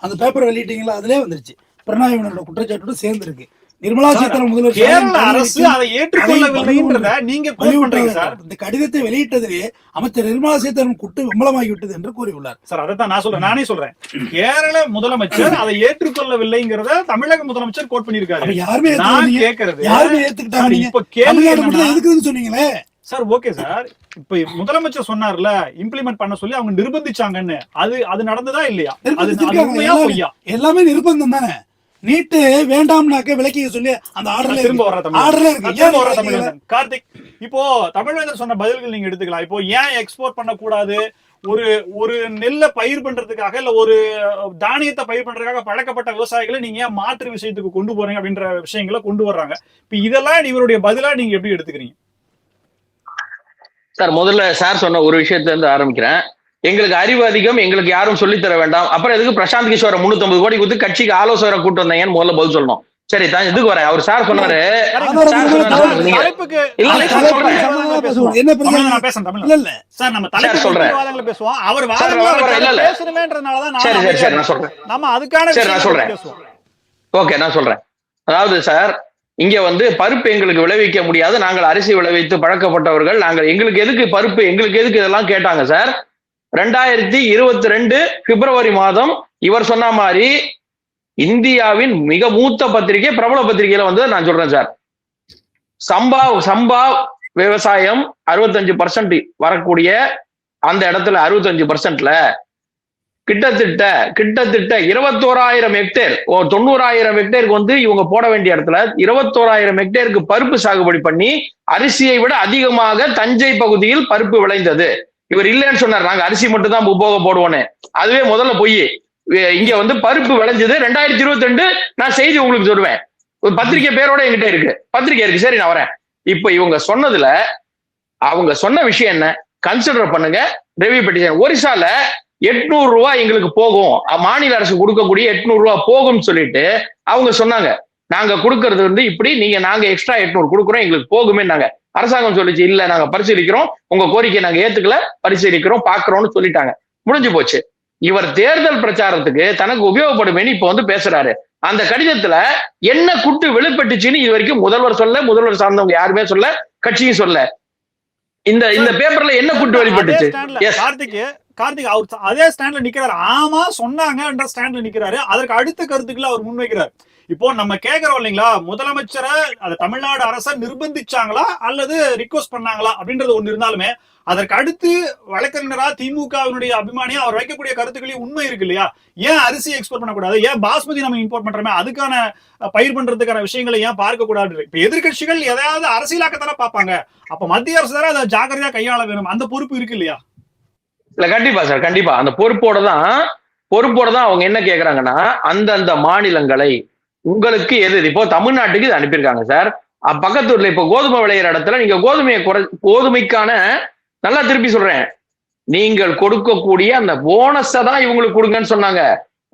அந்த பேப்பர் வெளியிட்டீங்களா, அதுலயே வந்துருச்சு. பிரணாயவனோட குற்றச்சாட்டோட சேர்ந்துருக்கு. நிர்மலா சீதாராமன் முதல்வர் கேரள அரசு அதை ஏற்றுக்கொள்ளவில்லைன்றத நீங்க கோட் பண்றீங்க சார். இந்த கடிதத்தை வெளியிட்டதிலே அமைச்சர் நிர்மலா சீதாராமன் குட்டு விமலமாகி விட்டது என்று கூறியுள்ளார். சார் அதைத்தான் நான் சொல்றேன். நானே சொல்றேன், கேரள முதலமைச்சர் அதை ஏற்றுக்கொள்ளவில்லைங்கிறத தமிழக முதலமைச்சர் கோட் பண்ணிருக்காரு. அப்ப யாருமே நான் கேக்குறது யாருமே ஏத்துக்கிட்டாங்க. நீங்க இப்ப கேள்வி தமிழ்நாடு மட்டும் என்னன்னா- தான் எதுக்குன்னு சொன்னீங்களே சார் ஓகே சார், இப்ப முதலமைச்சர் சொன்னார்ல இம்ப்ளிமெண்ட் பண்ண சொல்லி அவங்க நிர்பந்திச்சாங்கன்னு, அது நடந்ததா இல்லையா? அது நிர்பந்திச்சிருக்காங்க. உண்மையா பொய்யா? எல்லாமே நிர்பந்தம் தானே. நீட்டு வேண்டாம்னாக்க விலக்கிய சொல்லி அந்த திரும்ப வர ஆர்டர்ல இருக்கு. தமிழ் கார்த்திக், இப்போ தமிழ்வேந்தர் சொன்ன பதில்கள் நீங்க எடுத்துக்கலாம். இப்போ ஏன் எக்ஸ்போர்ட் பண்ணக்கூடாது? ஒரு நெல்லை பயிர் பண்றதுக்காக இல்ல ஒரு தானியத்தை பயிர் பண்றதுக்காக பழக்கப்பட்ட விவசாயிகளை நீங்க ஏன் மாற்று விஷயத்துக்கு கொண்டு போறீங்க அப்படின்ற விஷயங்களை கொண்டு வர்றாங்க. இப்ப இதெல்லாம் இவருடைய பதிலா நீங்க எப்படி எடுத்துக்கிறீங்க? சார் முதல்ல சார் சொன்ன ஒரு விஷயத்துல இருந்து ஆரம்பிக்கிறேன். எங்களுக்கு அறிவு அதிகம், எங்களுக்கு யாரும் சொல்லித் தர வேண்டாம். அப்புறம் எதுக்கு பிரசாந்த் கிஷோரை 350 கோடி கொடுத்து கட்சிக்கு ஆலோசனை கூட்டு வந்தீங்கன்னு முதல்ல பதில் சொல்லணும். சரி தான், எதுக்கு வரேன்? அவர் சார் சொன்னாரு. தலைப்புக்கு இல்ல, இல்ல, சார் சொல்றேன். என்ன தமிழ்ல நான் பேசுறேன். தமிழ்ல இல்ல இல்ல சார் நம்ம தலைப்பு சொல்றேன். விவாதங்களை பேசுவோம். அவர் சார், வரேன். இல்ல, இல்ல. பேசணுமேன்றதுனாலதான் சரி, சரி, சரி, நான் நான் சொல்றேன். நம்ம அதுக்கான சரி, நான் விஷயங்களை சொல்றேன். பேசுவோம். ஓகே, நான் சொல்றேன். அதாவது சார், இங்க வந்து பருப்பு எங்களுக்கு விளைவிக்க முடியாது, நாங்கள் அரிசி விளைவித்து பழக்கப்பட்டவர்கள், நாங்கள் எங்களுக்கு எதுக்கு பருப்பு, எங்களுக்கு எதுக்கு இதெல்லாம் கேட்டாங்க சார். 2022 பிப்ரவரி மாதம் இவர் சொன்ன மாதிரி இந்தியாவின் மிக மூத்த பத்திரிகை, பிரபல பத்திரிகையில வந்து நான் சொல்றேன் சார், சம்பா விவசாயம் 65% வரக்கூடிய அந்த இடத்துல 65%ல கிட்டத்தட்ட 21,000 ஹெக்டேர், 90,000 ஹெக்டேருக்கு வந்து இவங்க போட வேண்டிய இடத்துல 21,000 ஹெக்டேருக்கு பருப்பு சாகுபடி பண்ணி அரிசியை விட அதிகமாக தஞ்சை பகுதியில் பருப்பு விளைந்தது. இவர் இல்லைன்னு சொன்னார், நாங்க அரிசி மட்டும் தான் போக போடுவோன்னு. அதுவே முதல்ல பொய். இங்க வந்து பருப்பு விளைஞ்சது 2022. நான் செய்தி உங்களுக்கு சொல்லுவேன், ஒரு பத்திரிகை பேரோட என்கிட்ட இருக்கு, பத்திரிகை இருக்கு. சரி, நான் வரேன். இப்ப இவங்க சொன்னதுல அவங்க சொன்ன விஷயம் என்ன, கன்சிடர் பண்ணுங்க. ரெவியூ பெட்டிஷன் ஒரிசால 800 ரூபாய் எங்களுக்கு போகும், மாநில அரசு கொடுக்கக்கூடிய 800 ரூபாய் போகும்னு சொல்லிட்டு அவங்க சொன்னாங்க. நாங்க கொடுக்கறது வந்து இப்படி, நாங்க எக்ஸ்ட்ரா 800 கொடுக்குறோம், எங்களுக்கு போகுமே. நாங்க அரசாங்கம் சொல்லிச்சு, இல்ல நாங்க பரிசீலிக்கிறோம், உங்க கோரிக்கை நாங்க ஏத்துக்கல, பரிசீலிக்கிறோம், பாக்குறோம்னு சொல்லிட்டாங்க. முடிஞ்சு போச்சு. இவர் தேர்தல் பிரச்சாரத்துக்கு தனக்கு உபயோகப்படுமேன்னு இப்ப வந்து பேசுறாரு. அந்த கடிதத்துல என்ன குட்டு வெளிப்பட்டுச்சுன்னு இது வரைக்கும் முதல்வர் சொல்ல, முதல்வர் சார்ந்தவங்க யாருமே சொல்ல, கட்சியும் சொல்ல. இந்த பேப்பர்ல என்ன குட்டு வெளிப்பட்டுச்சு? கார்த்திக் அவர் அதே ஸ்டாண்ட்ல நிக்கிறாரு. ஆமா சொன்னாங்க ஸ்டாண்ட்ல நிக்கிறாரு. அதற்கு அடுத்த கருத்துக்களை அவர் முன்வைக்கிறார். இப்போ நம்ம கேட்கிறோம் இல்லைங்களா, முதலமைச்சரை அது தமிழ்நாடு அரசை நிர்பந்திச்சாங்களா அல்லது ரிக்வஸ்ட் பண்ணாங்களா அப்படின்றது ஒண்ணு இருந்தாலுமே, அதற்கு அடுத்து வழக்கறிஞரா திமுகவினுடைய அபிமானியா அவர் வைக்கக்கூடிய கருத்துக்களையும் உண்மை இருக்கு இல்லையா? ஏன் அரிசி எக்ஸ்போர்ட் பண்ணக்கூடாது, ஏன் பாஸ்மதி நம்ம இம்போர்ட் பண்றோமே, அதுக்கான பயிர் பண்றதுக்கான விஷயங்களை ஏன் பார்க்க கூடாது? இப்ப எதிர்கட்சிகள் எதையாவது அரசியலாக்கத்தானே பார்ப்பாங்க. அப்ப மத்திய அரசு தானே அதை ஜாக்கிரதையா கையாள வேணும். அந்த பொறுப்பு இருக்கு இல்லையா? இல்ல, கண்டிப்பா சார், கண்டிப்பா. அந்த பொறுப்போட தான் அவங்க என்ன கேக்குறாங்கன்னா, அந்தந்த மாநிலங்களை உங்களுக்கு எது, இப்போ தமிழ்நாட்டுக்கு இது அனுப்பியிருக்காங்க சார். பக்கத்தூர்ல இப்போ கோதுமை விளையிற இடத்துல நீங்க கோதுமைக்கான, நல்லா திருப்பி சொல்றேன், நீங்கள் கொடுக்கக்கூடிய அந்த போனஸை தான் இவங்களுக்கு கொடுங்கன்னு சொன்னாங்க.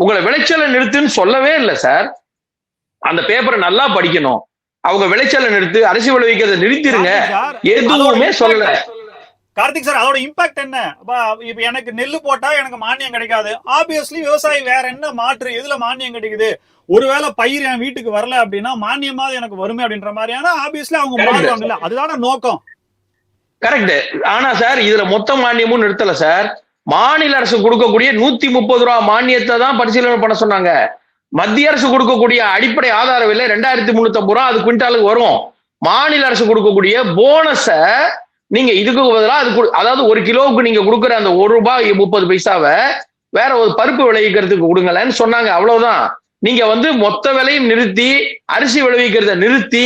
உங்களை விளைச்சலை நிறுத்துன்னு சொல்லவே இல்லை சார். அந்த பேப்பரை நல்லா படிக்கணும். அவங்க விளைச்சலை நிறுத்து, அரிசி விளைவிக்கிறத நிறுத்திருங்க, எதுவுமே சொல்லல. கார்த்திக் சார், அதோட இம்பாக்ட் என்ன? இப்ப எனக்கு நெல்லு போட்டா எனக்கு மானியம் கிடைக்காது. ஆப்வியஸ்லி விவசாயி வேற என்ன மாற்று, எதுல மானியம் கிடைக்குது? ஒருவேளை பயிர் என் வீட்டுக்கு வரல அப்படின்னா மானியமாவது எனக்கு வருமே அப்படின்ற மாதிரியான ஆப்வியஸ்லி அவங்க மாறுவாங்க இல்ல, அதுதான நோக்கம். கரெக்ட். ஆனா சார், இதுல மொத்த மானியமும் நிறுத்தல சார். மாநில அரசு கொடுக்கக்கூடிய 130 ரூபாய் மானியத்தை தான் பரிசீலனை பண்ண சொன்னாங்க. மத்திய அரசு கொடுக்கக்கூடிய அடிப்படை ஆதார விலை 2350 ரூபாய் அது குவிண்டாலுக்கு வரும். மாநில அரசு கொடுக்கக்கூடிய போனஸ நீங்க இதுக்கு பதிலாக அதாவது 1 கிலோவுக்கு நீங்க கொடுக்குற அந்த 1 ரூபாய் 30 பைசாவை வேற ஒரு பருப்பு விளைவிக்கிறதுக்கு கொடுங்கலன்னு சொன்னாங்க. அவ்வளவுதான். நீங்க வந்து மொத்த விலையும் நிறுத்தி, அரிசி விளைவிக்கிறத நிறுத்தி,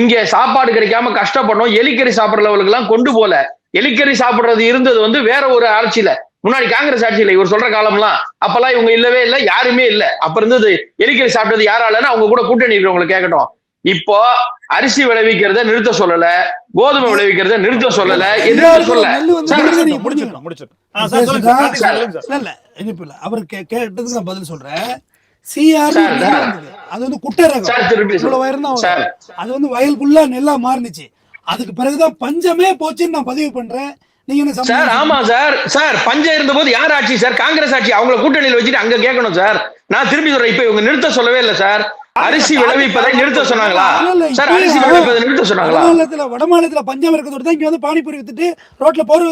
இங்க சாப்பாடு கிடைக்காம கஷ்டப்படணும், எலிக்கறி சாப்பிடுற லெவலுக்கு எல்லாம் கொண்டு போல. எலிக்கறி சாப்பிடுறது இருந்தது வந்து வேற ஒரு ஆட்சியில, முன்னாடி காங்கிரஸ் ஆட்சியில இவர் சொல்ற காலம்லாம். அப்பெல்லாம் இவங்க இல்லவே இல்லை, யாருமே இல்லை. அப்ப இருந்தது எலிக்கறி சாப்பிட்டது யாராலன்னு அவங்க கூட கூட்டணி இருக்கிறவங்களை கேட்கட்டும். இப்போ அரிசி விளைவிக்கிறத நிறுத்த சொல்லல, கோதுமை விளைவிக்கிறத நிறுத்த சொல்லல, எதுவும் சொல்லல. அவர் கேட்டதுக்கு நான் பதில் சொல்றேன். அது வந்து குட்டை ரகம், அது வந்து வயல் ஃபுல்லா நெல்லா மாறினுச்சு. அதுக்கு பிறகுதான் பஞ்சமே போச்சுன்னு நான் பதிவு பண்றேன். நீங்க சார், ஆமா சார், சார் பஞ்சம் இருந்த போது யார் ஆட்சி சார்? காங்கிரஸ் ஆட்சி. அவங்கள கூட்டணியில் வச்சுட்டு அங்க கேட்கணும் சார். நான் திருப்பி சொல்றேன், இப்ப இவங்க நிறுத்த சொல்லவே இல்லை சார். அரிசி விளைவிப்பதை நிறுத்த சொன்னாங்களா சார்? அரிசி விளைவிப்பதை நிறுத்த சொன்னாங்களா? வட மாநிலத்துல பஞ்சம் இருக்கிறதோட தான் இங்க வந்து பானிபூரி வித்துட்டு ரோட்ல போர்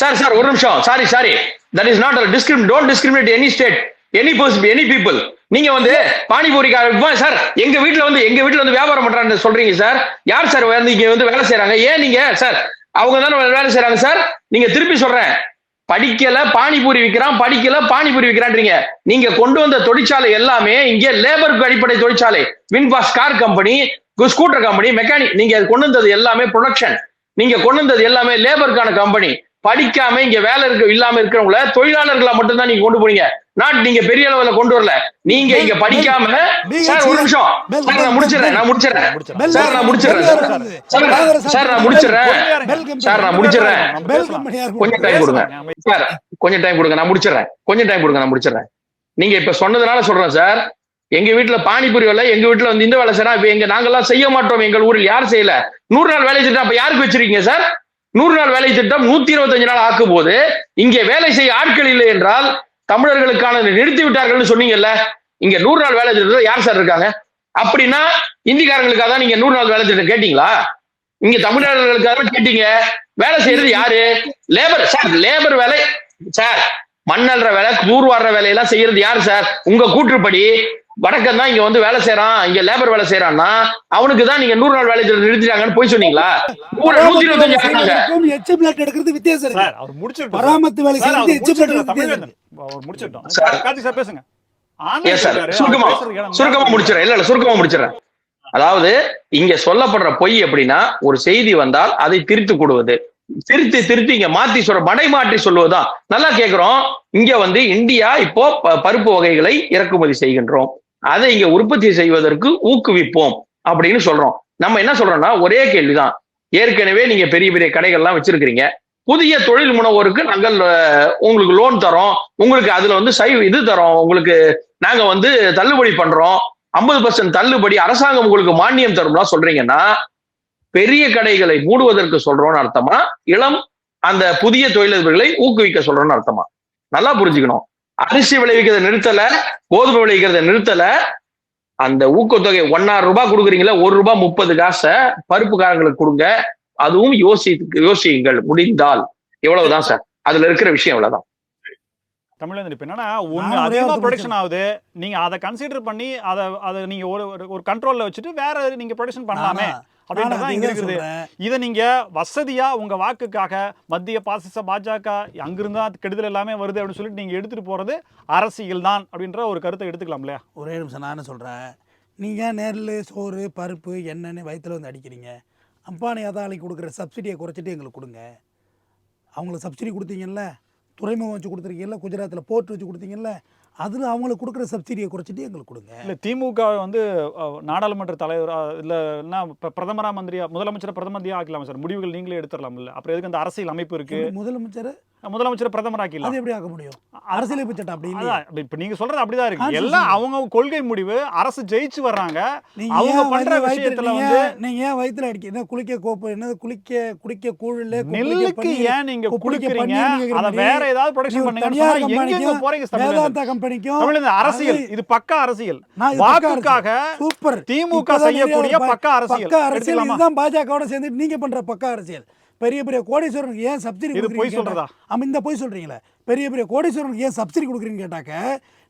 சார் ஒரு நிமிஷம். Sorry, that is not a discriminate. Don't discriminate any state, any person, any people. நீங்க வந்து பானிபூரிக்கார சார் எங்க வீட்டுல வந்து வியாபாரம் பண்றான்னு சொல்றீங்க சார். யார் சார் வந்து இங்க வந்து வேலை செய்யறாங்க? ஏன் நீங்க சார் அவங்க தானே வேலை செய்யறாங்க சார். நீங்க திருப்பி சொல்றேன், படிக்கல பானிபூரி விற்கிறான், படிக்கல பானிபூரி விற்கிறான்றீங்க. நீங்க கொண்டு வந்த தொழிற்சாலை எல்லாமே இங்கே லேபருக்கு அடிப்படை தொழிற்சாலை. VinFast car company, scooter company, mechanic, நீங்க கொண்டு வந்தது எல்லாமே ப்ரொடக்ஷன். நீங்க கொண்டு வந்தது எல்லாமே லேபருக்கான கம்பெனி. படிக்காம இங்க வேலை இல்லாம இருக்கிறவங்கள தொழிலாளர்களா மட்டும் தான் நீங்க கொண்டு போறீங்க. நாட் நீங்க பெரிய அளவுல கொண்டு வரல. நீங்க இங்க படிக்காம சார் ஒரு நிமிஷம் சார், நான் முடிச்சிடறேன் சார், நான் முடிச்சிடறேன் கொஞ்சம் டைம் கொடுங்க சார், கொஞ்சம் டைம் கொடுங்க, நான் முடிச்சிடறேன். நீங்க இப்ப சொன்னதுனால சொல்றேன் சார். எங்க வீட்டுல பானிபூரி வேலை, எங்க வீட்டுல வந்து இந்த வேலை செய்யறா. இப்ப நாங்கெல்லாம் செய்ய மாட்டோம். எங்கள் ஊரில் யார் செய்யல? 100 நாள் வேலை திட்டம் அப்ப யாருக்கு வச்சிருக்கீங்க சார்? 100 நாள் வேலை திட்டம் 125 நாள் ஆக்கும் போது இங்கே வேலை செய்ய ஆட்கள் இல்லை என்றால் தமிழர்களுக்கான நிறுத்தி விட்டார்கள் சொன்னீங்கல்ல. இங்க 100 நாள் வேலை திட்டம் யார் சார் இருக்காங்க? அப்படின்னா இந்திக்காரங்களுக்காக தான் நீங்க 100 நாள் வேலை திட்டம் கேட்டீங்களா? இங்க தமிழர்களுக்காக தான் கேட்டீங்க. வேலை செய்யறது யாரு? Labour sir. லேபர் வேலை சார், மண்ணல்ற வேலை, கூர்வாடுற வேலையெல்லாம் செய்யறது யாரு சார்? உங்க கூற்றுப்படி வடக்கன் தான் இங்க வந்து வேலை செய்யறான், இங்க லேபர் வேலை செய்யறான்னா அவனுக்கு தான் நீங்க 100 நாள் வேலை நிறுத்திட்டாங்கன்னு போய் சொன்னீங்களா? 125 எடுக்கிறது வித்தியாசம் இருக்கு. அவர் முடிச்சிட்டோம். பராமத்து வேலை செய்யறது முடிச்சிட்டோம். கார்த்திக் சார் பேசுங்க. சுருக்கமா முடிச்சிடறேன். அதாவது இங்க சொல்லப்படுற பொய் எப்படின்னா, ஒரு செய்தி வந்தால் அதை திரித்து கொடுவது, திருத்திங்க மாத்தி மடை மாற்றி சொல்லுவதுதான். நல்லா கேக்குறோம். இங்க வந்து இந்தியா இப்போ பருப்பு வகைகளை இறக்குமதி செய்கின்றோம், அதை இங்க உற்பத்தி செய்வதற்கு ஊக்குவிப்போம் அப்படின்னு சொல்றோம். நம்ம என்ன சொல்றோம்னா ஒரே கேள்விதான். ஏற்கனவே நீங்க பெரிய பெரிய கடைகள்லாம் வச்சிருக்கிறீங்க, புதிய தொழில் முனைவோருக்கு நாங்கள் உங்களுக்கு லோன் தரோம், உங்களுக்கு அதுல வந்து இது தரோம், உங்களுக்கு நாங்க வந்து தள்ளுபடி பண்றோம், 50% தள்ளுபடி, அரசாங்கம் உங்களுக்கு மானியம் தரும்லாம் சொல்றீங்கன்னா பெரிய கடைகளை மூடுவதற்கு சொல்றோம்னு அர்த்தமா, இளம் அந்த புதிய தொழிலதிபர்களை ஊக்குவிக்க சொல்றோம்னு அர்த்தமா? நல்லா புரிஞ்சுக்கணும். அரிசி விளைவிக்கிறத நிறுத்தல, கோதுமை விளைவிக்கிறத நிறுத்தல, அந்த ஊக்கத்தொகை 1.5 ரூபாய் கொடுக்குறீங்களா, ₹1.30 பருப்புக்காரங்களுக்கு கொடுங்க, அதுவும் யோசியுங்கள் முடிந்தால். எவ்வளவுதான் சார் அதுல இருக்கிற விஷயம், எவ்வளவுதான். தமிழ்ல இப்ப என்னன்னா ஒண்ணு அதிகமா ப்ரொடக்ஷன் ஆகுது, நீங்க அதை கன்சிடர் பண்ணி அதை நீங்க ஒரு கண்ட்ரோல்ல வச்சுட்டு வேற நீங்க ப்ரொடக்ஷன் பண்ணலாமே அப்படின்றதான் இங்க இருக்குது. இதை நீங்க வசதியா உங்க வாக்குக்காக மத்திய பாஜக அங்கிருந்தா கெடுதல் எல்லாமே வருது அப்படின்னு சொல்லிட்டு நீங்க எடுத்துட்டு போறது அரசியல் தான் அப்படின்ற ஒரு கருத்தை எடுத்துக்கலாம் இல்லையா? ஒரே நிமிஷம் நான் என்ன சொல்றேன், நீங்க நெல், சோறு, பருப்பு, எண்ணெய் வயிற்றுல வந்து அடிக்கிறீங்க. அம்பானி அதாலிக்கு கொடுக்குற சப்சிடியை குறைச்சிட்டு எங்களுக்கு கொடுங்க. அவங்களுக்கு சப்சிடி கொடுத்தீங்கல்ல, துறைமுகம் வச்சு கொடுத்துருக்கீங்கல்ல, குஜராத்தில் போர்ட் வச்சு கொடுத்தீங்கல்ல, அதில் அவங்களுக்கு கொடுக்குற சப்சிடியை குறைச்சிட்டு எங்களுக்கு கொடுங்க. இல்லை திமுக வந்து நாடாளுமன்ற தலைவர் இல்லைன்னா பிரதமரா மந்திரியா முதலமைச்சரை பிரதமந்தியா ஆக்கலாம் சார், முடிவுகள் நீங்களே எடுத்துடலாம் இல்லை? அப்புறம் எதுக்கு அந்த அரசியல் அமைப்பு இருக்கு? முதலமைச்சர் பிரதமர் ஆக்கலாம், அது எப்படி ஆக்க முடியும்? அரசியலமைப்பு சட்டம் அப்படி இல்ல. இப்ப நீங்க சொல்றது அப்படிதான் இருக்கு. எல்லாம் அவங்க கொள்கை முடிவு, அரசு ஜெயிச்சு வர்றாங்க, அவங்க பண்ற விஷயத்துல வந்து நீங்க ஏன் வயித்துல அடிக்க குளிக்க கோப்பு என்னது குடிக்க கூழல நெல்லுக்கு ஏன் நீங்க குளிக்கிறீங்க? அத வேற ஏதாவது ப்ரொடக்ஷன் பண்ணுங்க. எங்க போறீங்க? வேதாந்தா கம்பெனிக்கும் அரசியல், இது பக்கா அரசியல், வாக்குக்காக சூப்பர் திமுக செய்யக்கூடிய பக்கா அரசியல். இதுதான் பாஜகவோட சேர்ந்து நீங்க பண்ற பக்கா அரசியல். பெரிய பெரிய கோடீஸ்வரனுக்கு ஏன் சப்சிடி கொடுக்குறீங்க? இந்த போய் சொல்றீங்களே, பெரிய பெரிய கோடீஸ்வரனுக்கு ஏன் சப்சிடி கொடுக்குறீங்கன்னு கேட்டாக்க,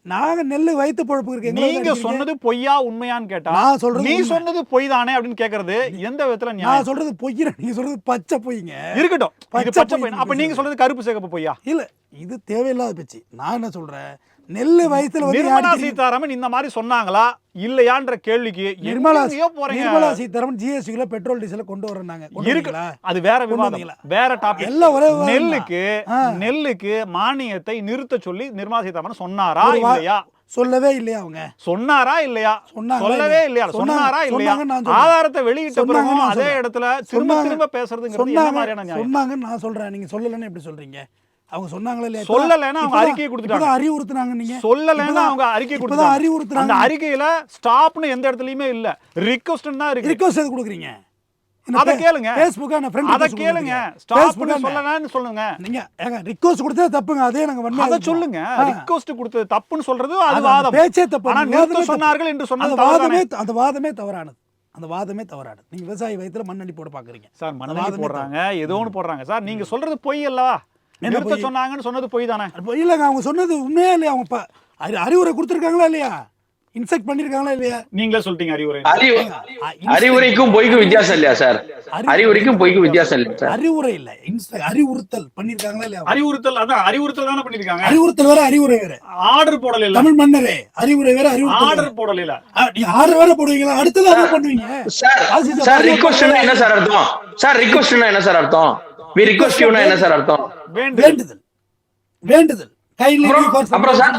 நாங்க நெல்லு வயிற்று பொழப்பு இருக்கு. நீங்க சொன்னது பொய்யா உண்மையான்னு கேட்டா நான் சொல்றது, நீ சொன்னது பொய் தானே அப்படின்னு கேக்குறது எந்த விதத்துல? நான் சொல்றது பொய்யா, நீங்க சொல்றது பச்சை பொய்ங்க. இருக்கட்டும், பச்சை பொய். அப்ப நீங்க சொல்றது கருப்பு சேகப்பு பொய்யா? இல்ல, இது தேவையில்லாத பேச்சு. நான் என்ன சொல்றேன், நெல்லு வயித்துல நிர்மலா சீதாராமன் இந்த மாதிரி சொன்னாங்களா இல்லையான்ற கேள்விக்கு நிர்மலா சீதாராமன் ஜிஎஸ்டில பெட்ரோல் டீசல் கொண்டு வர்றாங்க. அது வேற விவாதம், வேற டாபிக். நெல்லுக்கு மானியத்தை நிறுத்த சொல்லி நிர்மலா சீதாராமன் சொன்னாரா இல்லையா? சொல்லவே இல்லையா? அவங்க சொன்னாரா இல்லையா? சொல்லவே இல்லையா? சொன்னாரா இல்லையா? ஆதாரத்தை வெளியிட்ட பிறகு அதே இடத்துல திரும்ப பேசுறதுங்கிறது என்ன மாதிரியான நியாயம்? சொன்னாங்கன்னு நான் சொல்றேன், நீங்க சொல்லலன்னு எப்படி சொல்றீங்க? அவங்க சொன்னாங்களா இல்லையா? சொல்லலன்னா அவங்க அறிக்கை கொடுத்துட்டாங்க, அறிவுறுத்துறாங்க. நீங்க சொல்லலன்னா அவங்க அறிக்கை கொடுத்தாங்க, அறிவுறுத்துறாங்க. அந்த அறிக்கையில ஸ்டாப்னு எந்த இடத்துலயுமே இல்ல, ரிக்வெஸ்ட்னு தான் இருக்கு. ரிக்வெஸ்ட் எது கொடுக்குறீங்க? அத கேளுங்க. Facebook நான் ஃப்ரெண்ட் அத கேளுங்க. ஸ்டாப்னு சொல்லலன்னு சொல்லுங்க. நீங்க ஏங்க ரிக்வெஸ்ட் கொடுத்தது தப்புங்க, அதே நாங்க வண்ண அத சொல்லுங்க. ரிக்வெஸ்ட் கொடுத்தது தப்புன்னு சொல்றது அது வாதம், பேச்சே தப்பு. ஆனா நிறுத்த சொன்னார்கள் என்று சொன்னது வாதமே, அந்த வாதமே தவறானது. அந்த வாதமே தவறானது. நீங்க விவசாயி வயித்துல மண்ணடி போட பாக்குறீங்க சார். மண்ணடி போடுறாங்க, ஏதோ ஒன்னு போடுறாங்க சார். நீங்க சொல்றது பொய் அல்லவா? என்ன சொன்னாங்கன்னு சொன்னது பொய் தானே? இல்லங்க, அவங்க சொன்னது உண்மையா இல்லையா? அவங்க அறிவுரை கொடுத்திருக்காங்களா இல்லையா? இன்ஸ்ட்ரக்ட் பண்ணிருக்காங்களா இல்லையா? நீங்களே சொல்லிட்டீங்க அறிவுரை. அறிவுரைக்கும் பொய்க்கும் வித்தியாசம் இல்லையா சார்? அறிவுரைக்கும் பொய்க்கும் வித்தியாசம் இல்ல சார். அறிவுரை இல்ல, அறிவுறுத்தல் பண்ணிருக்காங்களா இல்லையா? அறிவுறுத்தல், அதான் அறிவுறுத்தல் தானே பண்ணிருக்காங்க. அறிவுறுத்தல் வேற, அறிவுரை வேற. ஆர்டர் போடல இல்ல தமிழ் மன்னரே, அறிவுரை வேற, அறிவுறுத்தல் ஆர்டர் போடல இல்ல. ஆர்டர் வேற போடுவீங்களா? அடுத்து என்ன பண்ணுவீங்க சார்? ரிக்வெஸ்ட்னா என்ன சார் அர்த்தம்? சார் ரிக்வெஸ்ட்னா என்ன சார் அர்த்தம்? we request you என்ன சார் அர்த்தம்? வேண்டுதல், வேண்டுதல். அப்புறம் சார்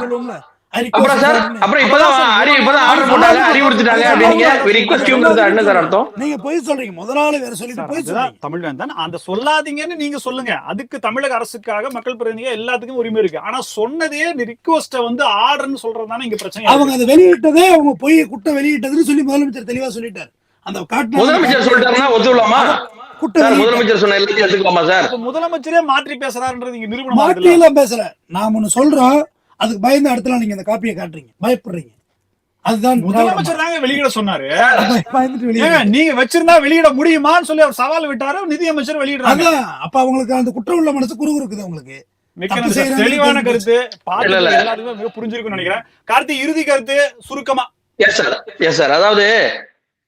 அப்புறம் இப்பதான் ஆர்டர் போட்டாங்க, அறிவுறுத்திட்டாங்க அப்படிங்க. we request you என்ன சார் அர்த்தம்? நீங்க போய் சொல்றீங்க, முதலாளி வேற சொல்லிட்டு போய் சொல்றீங்க. தமிழ்ல தான் அந்த சொல்லாதீங்கன்னு நீங்க சொல்லுங்க. அதுக்கு தமிழக அரசுக்காக மக்கள் பிரதிநிதிகள் எல்லாத்துக்கும் உரிமை இருக்கு. ஆனா சொன்னதே ரிக்வெஸ்ட வந்து ஆர்டர்னு சொல்றது தானே இங்க பிரச்சனை. அவங்க அதை வெளியிட்டதே அவங்க போய் குட்ட வெளியிட்டதுன்னு சொல்லி முதலமைச்சர் தெளிவா சொல்லிட்டார். அந்த முதலமைச்சர் சொல்லிட்டாருன்னா ஒத்துக்கலாமா? முதலமைச்சர் சொன்ன எல்லாத்தையும் எடுத்துக்கலாமா சார்? முதலமைச்சரே மாற்றி பேசுறாருன்றது இங்க நிரூபணம். மாற்றி எல்லாம் பேசல, நாம ஒண்ணு சொல்றோம், அதுக்கு பயந்து இடத்துல நீங்க அந்த காப்பியை காட்டுறீங்க, பயப்படுறீங்க. அதுதான் முதலமைச்சர் தாங்க வெளியிட சொன்னாரு. நீங்க வச்சிருந்தா வெளியிட முடியுமான்னு சொல்லி அவர் சவால் விட்டாரு, நிதியமைச்சர் வெளியிடுறாங்க. அப்ப அவங்களுக்கு அந்த குற்றம் உள்ள மனசு குறு இருக்குது. அவங்களுக்கு தெளிவான கருத்து எல்லாருமே புரிஞ்சிருக்குன்னு நினைக்கிறேன். கார்த்தி, இறுதி கருத்து சுருக்கமா. Yes sir, yes sir. அதாவது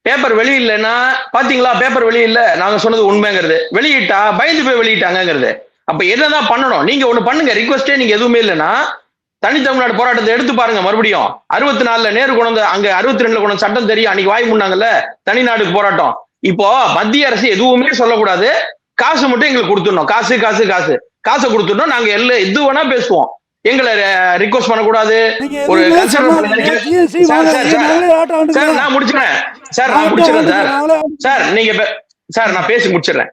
பேப்பர் வெளியிடலன்னா பாத்தீங்களா, பேப்பர் வெளியில நாங்க சொன்னது உண்மைங்கிறது, வெளியிட்டா பயந்து போய் வெளியிட்டாங்கிறது. அப்ப என்னதான் பண்ணணும்? நீங்க ஒண்ணு பண்ணுங்க, ரிக்வெஸ்டே நீங்க எதுவுமே இல்லைன்னா தனித்தமிழ்நாடு போராட்டத்தை எடுத்து பாருங்க. மறுபடியும் 64 நேரு கொண்டு அங்க 62 கொண்டு சட்டம் தெரியும், அன்னைக்கு வாய் முன்னாங்கல்ல தனிநாடு போராட்டம். இப்போ மத்திய அரசு எதுவுமே சொல்லக்கூடாது, காசு மட்டும் எங்களுக்கு கொடுத்துடணும். காசு காசு காசு காசை கொடுத்துடணும். நாங்க எல்லாம் எது வேணா பேசுவோம். எங்களை ரிக்வஸ்ட் பண்ணக்கூடாது. ஒரு சார் நான் முடிச்சிடறேன் சார் சார் நீங்க சார் நான் பேசி முடிச்சிடறேன்.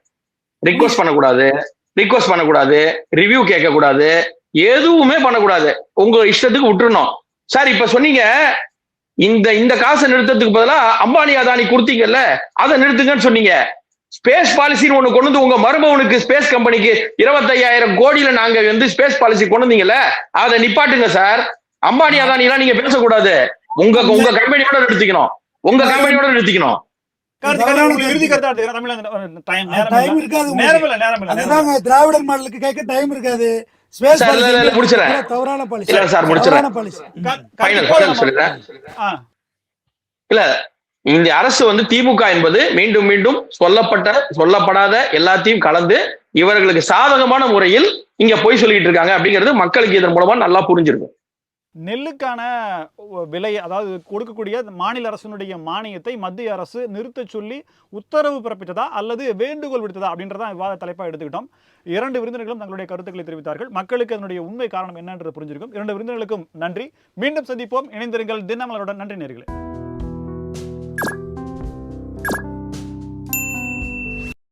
ரிக்வஸ்ட் பண்ணக்கூடாது, ரிவ்யூ கேட்க கூடாது, எதுவுமே பண்ணக்கூடாது. உங்க இஷ்டத்துக்கு விட்டுறணும். சார் இப்ப சொன்னீங்க இந்த காசை நிறுத்தத்துக்கு பதிலா அம்பானி அதானி கொடுத்தீங்கல்ல, அதை நிறுத்துங்கன்னு சொன்னீங்க. ஸ்பேஸ் பாலிசின்னு ஒண்ணு கொண்டு வந்து உங்க மருமகனுக்கு ஸ்பேஸ் கம்பெனிக்கு 25,000 கோடியில நாங்க வந்து ஸ்பேஸ் பாலிசி கொண்டு வந்தீங்கல்ல, அதை நிப்பாட்டுங்க சார். அம்பானி அதானி எல்லாம் நீங்க பேசக்கூடாது. உங்க கம்பெனியோட நிறுத்திக்கணும். திராவிடர் மாடலுக்கு கேட்க டைம் இருக்காது. இல்ல இந்த அரசு வந்து திமுக என்பது மீண்டும் மீண்டும் சொல்லப்படாத எல்லாத்தையும் கலந்து இவர்களுக்கு சாதகமான முறையில் இங்க போய் சொல்லிட்டு இருக்காங்க அப்படிங்கிறது மக்களுக்கு இதன் மூலமா நல்லா புரிஞ்சிருக்கும். நெல்லுக்கான விலை, அதாவது கொடுக்கக்கூடிய மாநில அரசினுடைய மானியத்தை மத்திய அரசு நிறுத்த சொல்லி உத்தரவு பிறப்பித்ததா அல்லது வேண்டுகோள் விடுத்ததா அப்படின்றத விவாத தலைப்பா எடுத்துக்கிட்டோம். 2 விருந்தினர்களும் தங்களுடைய கருத்துக்களை தெரிவித்தார்கள். மக்களுக்கு அதனுடைய உண்மை காரணம் என்னன்றது புரிஞ்சிருக்கும். 2 விருந்தினர்களுக்கும் நன்றி. மீண்டும் சந்திப்போம். இணைந்திருங்கள் தினமலருடன். நன்றி நேயர்களே.